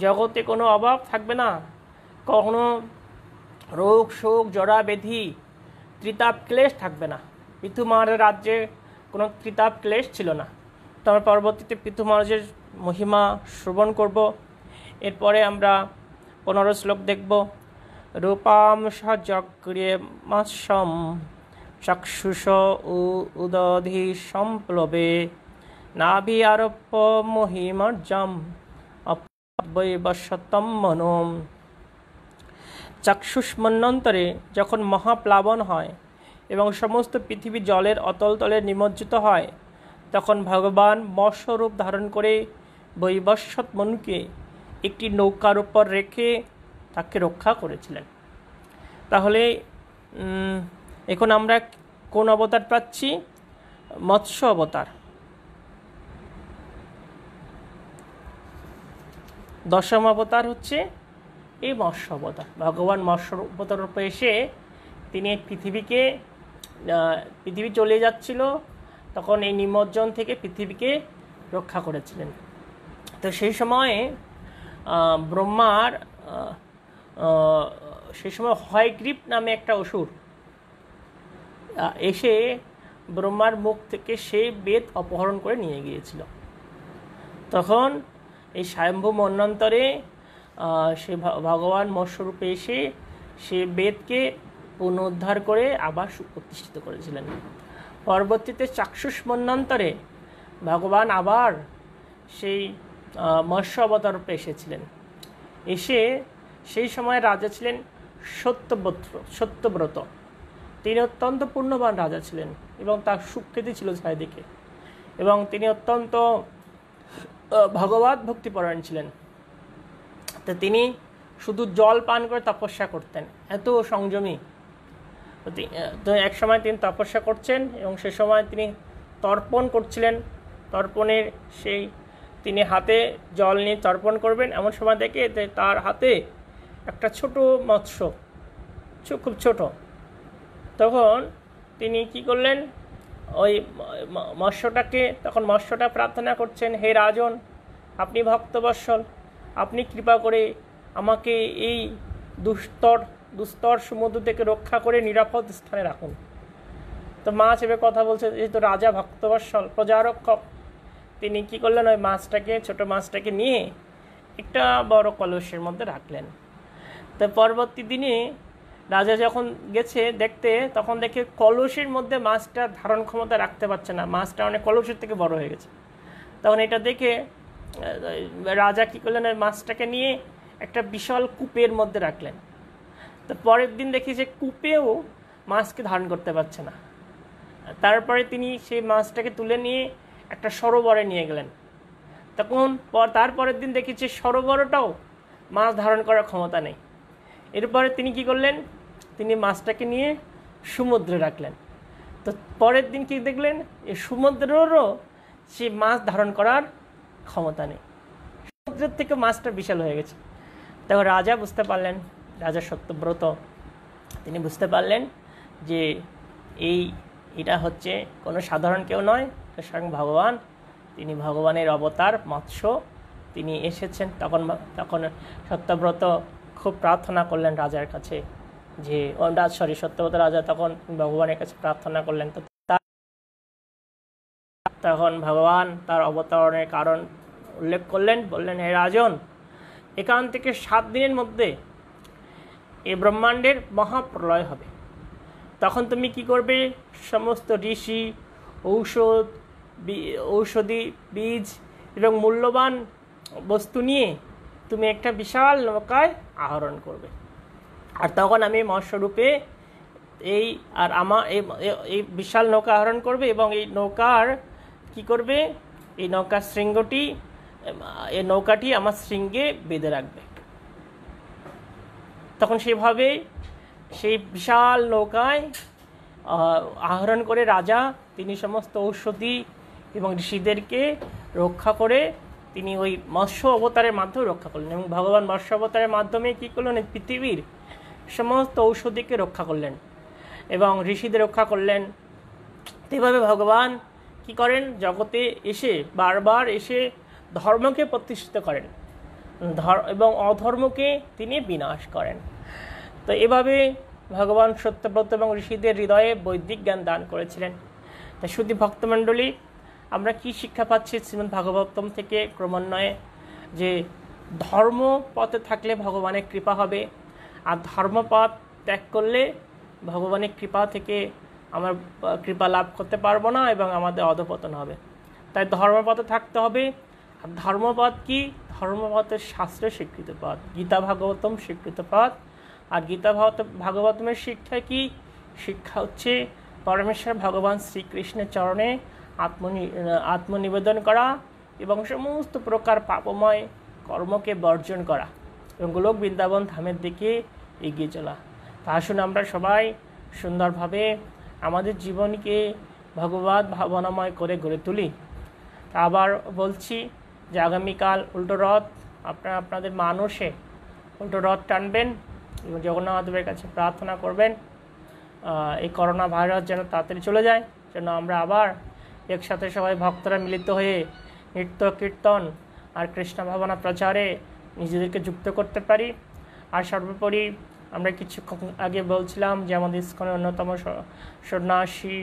জগতে কোনো অভাব থাকবে না, কোনো রোগ শোক জরা ব্যাধি ত্রিতাপ ক্লেশ থাকবে না। পৃথু মহারাজের রাজ্যে কোনো ত্রিতাপ ক্লেশ ছিল না। তো আমরা পরবর্তীতে পৃথু মহারাজের মহিমা শ্রবণ করব। এরপরে আমরা 15 শ্লোক দেখব। রূপাম সযগ্রে মাসম চক্ষুষ উদধি সম্প্লবে নাভি আরোপ্য মহিমর্জম অপবশতম মনম। চাক্ষুষ মন্বন্তরে যখন মহাপ্লাবন হয় এবং সমস্ত পৃথিবী জলের অতল তলে নিমজ্জিত হয়, তখন ভগবান মৎস্যরূপ ধারণ করে বৈবস্বত মনুকে একটি নৌকার উপর রেখে তাকে রক্ষা করেছিলেন। তাহলে এখন আমরা কোন অবতার পাচ্ছি? মৎস্য অবতার। দশম অবতার হচ্ছে এই মৎস্য অবতার। ভগবান মৎস্য অবতার রূপে এসে তিনি পৃথিবী চলে যাচ্ছিল, তখন এই নিমজ্জন থেকে পৃথিবীকে রক্ষা করেছিলেন। তো সেই সময়ে ব্রহ্মার সেই সময় হয়গ্রীব নামে একটা অসুর এসে ব্রহ্মার মুখ থেকে সেই বেদ অপহরণ করে নিয়ে গিয়েছিল। তখন এই স্বয়ম্ভু মন্বন্তরে সে ভগবান মৎস্যরূপে এসে সে বেদকে পুনরুদ্ধার করে আবার সুপ্রতিষ্ঠিত করেছিলেন। পরবর্তীতে চাক্ষুষ মন্বন্তরে ভগবান আবার সেই মৎস্য অবতার রূপে এসেছিলেন। এসে সেই সময় রাজা ছিলেন সত্যব্রত। তিনি অত্যন্ত পুণ্যবান রাজা ছিলেন এবং তার সুখ্যাতি ছিল চারিদিকে, এবং তিনি অত্যন্ত ভগবত ভক্তিপরায়ণ ছিলেন। তো তিনি শুধু জল পান করে তপস্যা করতেন, এত সংযমী। তো এক সময় তিনি তপস্যা করছেন এবং সে সময় তিনি তর্পণ করছিলেন। তর্পণের সেই তিনি হাতে জল নিয়ে তর্পণ করবেন, এমন সময় দেখে তার হাতে একটা ছোট মৎস্য, খুব ছোট। তখন তিনি কি করলেন, ওই মৎস্যটাকে, তখন মৎস্যটা প্রার্থনা করছেন, হে রাজন, আপনি ভক্তবৎসল, আপনি কৃপা করে আমাকে এই দুস্তর সমুদ্র থেকে রক্ষা করে নিরাপদ স্থানে রাখুন। তো মাছ এবার কথা বলছে, যেহেতু রাজা ভক্তবৎসল প্রজারক্ষক, তিনি কি করলেন, ওই মাছটাকে, ছোট মাছটাকে নিয়ে একটা বড় কলসের মধ্যে রাখলেন। তো পরবর্তী দিনে রাজা যখন গেছে দেখতে, তখন দেখে কলসের মধ্যে মাছটা ধারণ ক্ষমতা রাখতে পারছে না, মাছটা অনেক কলসের থেকে বড় হয়ে গেছে। তখন এটা দেখে রাজা কী করলেন, ওই মাছটাকে নিয়ে একটা বিশাল কূপের মধ্যে রাখলেন। তো পরের দিন দেখি যে কূপেও মাছকে ধারণ করতে পারছে না। তারপরে তিনি সেই মাছটাকে তুলে নিয়ে একটা সরোবরে নিয়ে গেলেন। তখন তারপরের দিন দেখি যে সরোবরটাও মাছ ধারণ করার ক্ষমতা নেই। এরপরে তিনি কি করলেন, তিনি মাছটাকে নিয়ে সমুদ্রে রাখলেন। তো পরের দিন কি দেখলেন, এই সমুদ্রেরও সে মাছ ধারণ করার ক্ষমতা নেই, সমুদ্রের থেকে মাছটা বিশাল হয়ে গেছে। তখন রাজা বুঝতে পারলেন, রাজা সত্যব্রত, তিনি বুঝতে পারলেন যে এটা হচ্ছে কোনো সাধারণ কেউ নয়, স্বয়ং ভগবান। তিনি ভগবানের অবতার মৎস্য, তিনি এসেছেন। তখন সত্যব্রত খুব প্রার্থনা করলেন রাজার কাছে, যে সত্যব্রত রাজা তখন ভগবানের কাছে প্রার্থনা করলেন। তো তখন ভগবান তার অবতরণের কারণ উল্লেখ করলেন, বললেন, হে রাজন, এখান থেকে 7 দিনের মধ্যে এই ব্রহ্মাণ্ডের মহাপ্রলয় হবে। তখন তুমি কি করবে, সমস্ত ঋষি, ঔষধি বীজ এবং মূল্যবান বস্তু নিয়ে তুমি একটা বিশাল নৌকায় আহরণ করবে। আর তখন আমি মৎস্যরূপে এই বিশাল নৌকা আহরণ করবে, এবং এই নৌকার কি করবে, এই নৌকার এই নৌকাটি আমার শৃঙ্গে বেঁধে রাখবে। তখন সেভাবে সেই বিশাল নৌকায় আহরণ করে রাজা তিনি সমস্ত ঔষধি এবং ঋষিদেরকে রক্ষা করে তিনি ওই মৎস্য অবতারের মাধ্যমে রক্ষা করলেন, এবং ভগবান মৎস্য অবতারের মাধ্যমে কী করলেন? পৃথিবীর সমস্ত ঔষধিকে রক্ষা করলেন এবং ঋষিদের রক্ষা করলেন। এভাবে ভগবান কি করেন? জগতে এসে বারবার এসে ধর্মকে প্রতিষ্ঠিত করেন এবং অধর্মকে তিনি বিনাশ করেন। তো এভাবে ভগবান সত্যব্রত এবং ঋষিদের হৃদয়ে বৈদিক জ্ঞান দান করেছিলেন। তাই শুধু ভক্তমণ্ডলী, আমরা কি শিক্ষা পাচ্ছি শ্রীমদ্ ভাগবতম থেকে ক্রমান্বয়ে? যে ধর্ম পথে থাকলে ভগবানের কৃপা হবে, আর ধর্মপথ ত্যাগ করলে ভগবানের কৃপা থেকে আমরা কৃপা লাভ করতে পারবো না এবং আমাদের অধঃপতন হবে। তাই ধর্মপথে থাকতে হবে। আর ধর্মপথ কি? ধর্মপথের শাস্ত্রে স্বীকৃত পথ, গীতা ভাগবতম স্বীকৃত পথ। আর গীতা ভাগবতমের শিক্ষা কি? শিক্ষা হচ্ছে পরমেশ্বর ভগবান শ্রীকৃষ্ণের চরণে আত্মনিবেদন করা এবং সমস্ত প্রকার পাপময় কর্মকে বর্জন করা এবং গোলক বৃন্দাবন ধামের দিকে এগিয়ে চলা। তা আসুন আমরা সবাই সুন্দরভাবে আমাদের জীবনকে ভগবত ভাবনাময় করে গড়ে তুলি। তা আবার বলছি যে আগামীকাল উল্টো রথ, আপনারা আপনাদের মানসে উল্টো রথ টানবেন এবং জগন্নাথদেবের কাছে প্রার্থনা করবেন এই করোনা ভাইরাস যেন তাড়াতাড়ি চলে যায়, যেন আমরা আবার একসাথে সবাই ভক্তরা মিলিত হয়ে নৃত্য কীর্তন আর কৃষ্ণ ভাবনা প্রচারে নিজেদেরকে যুক্ত করতে পারি। আর সর্বোপরি আমরা কিছুক্ষণ আগে বলছিলাম যে আমাদের ইস্কনের অন্যতম সন্ন্যাসী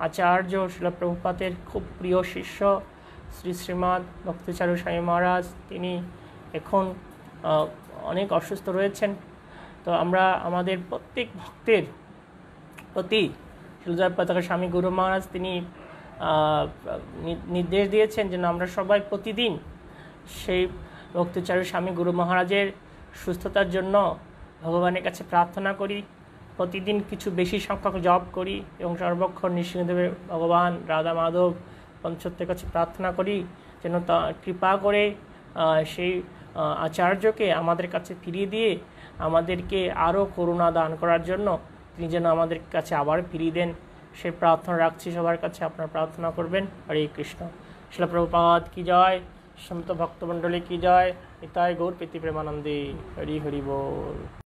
আচার্য শিল প্রভুপাদের খুব প্রিয় শিষ্য শ্রীমৎ ভক্তিচারু স্বামী মহারাজ, তিনি এখন অনেক অসুস্থ রয়েছেন। তো আমরা আমাদের প্রত্যেক ভক্তের প্রতি শিলজয় পতাকা স্বামী গুরু মহারাজ তিনি নির্দেশ দিয়েছেন যেন আমরা সবাই প্রতিদিন সেই ভক্তিচারু স্বামী গুরু মহারাজের সুস্থতার জন্য ভগবানের কাছে প্রার্থনা করি, প্রতিদিন কিছু বেশি সংখ্যক জপ করি এবং সর্বক্ষণ নৃসিংহদেবের ভগবান রাধা মাধব পঞ্চত্বের কাছে প্রার্থনা করি যেন তা কৃপা করে সেই আচার্যকে আমাদের কাছে ফিরিয়ে দিয়ে আমাদেরকে আরও করুণা দান করার জন্য তিনি যেন আমাদের কাছে আবার ফিরিয়ে দেন। সেই প্রার্থনা রাখছি সবার কাছে, আপনারা প্রার্থনা করবেন। হরে কৃষ্ণ। শিল প্রভুপাদ কি জয়, সমস্ত ভক্তমণ্ডলী কি জয়। নিতাই গৌর প্রীতি প্রেমানন্দে। হরি হরি বল।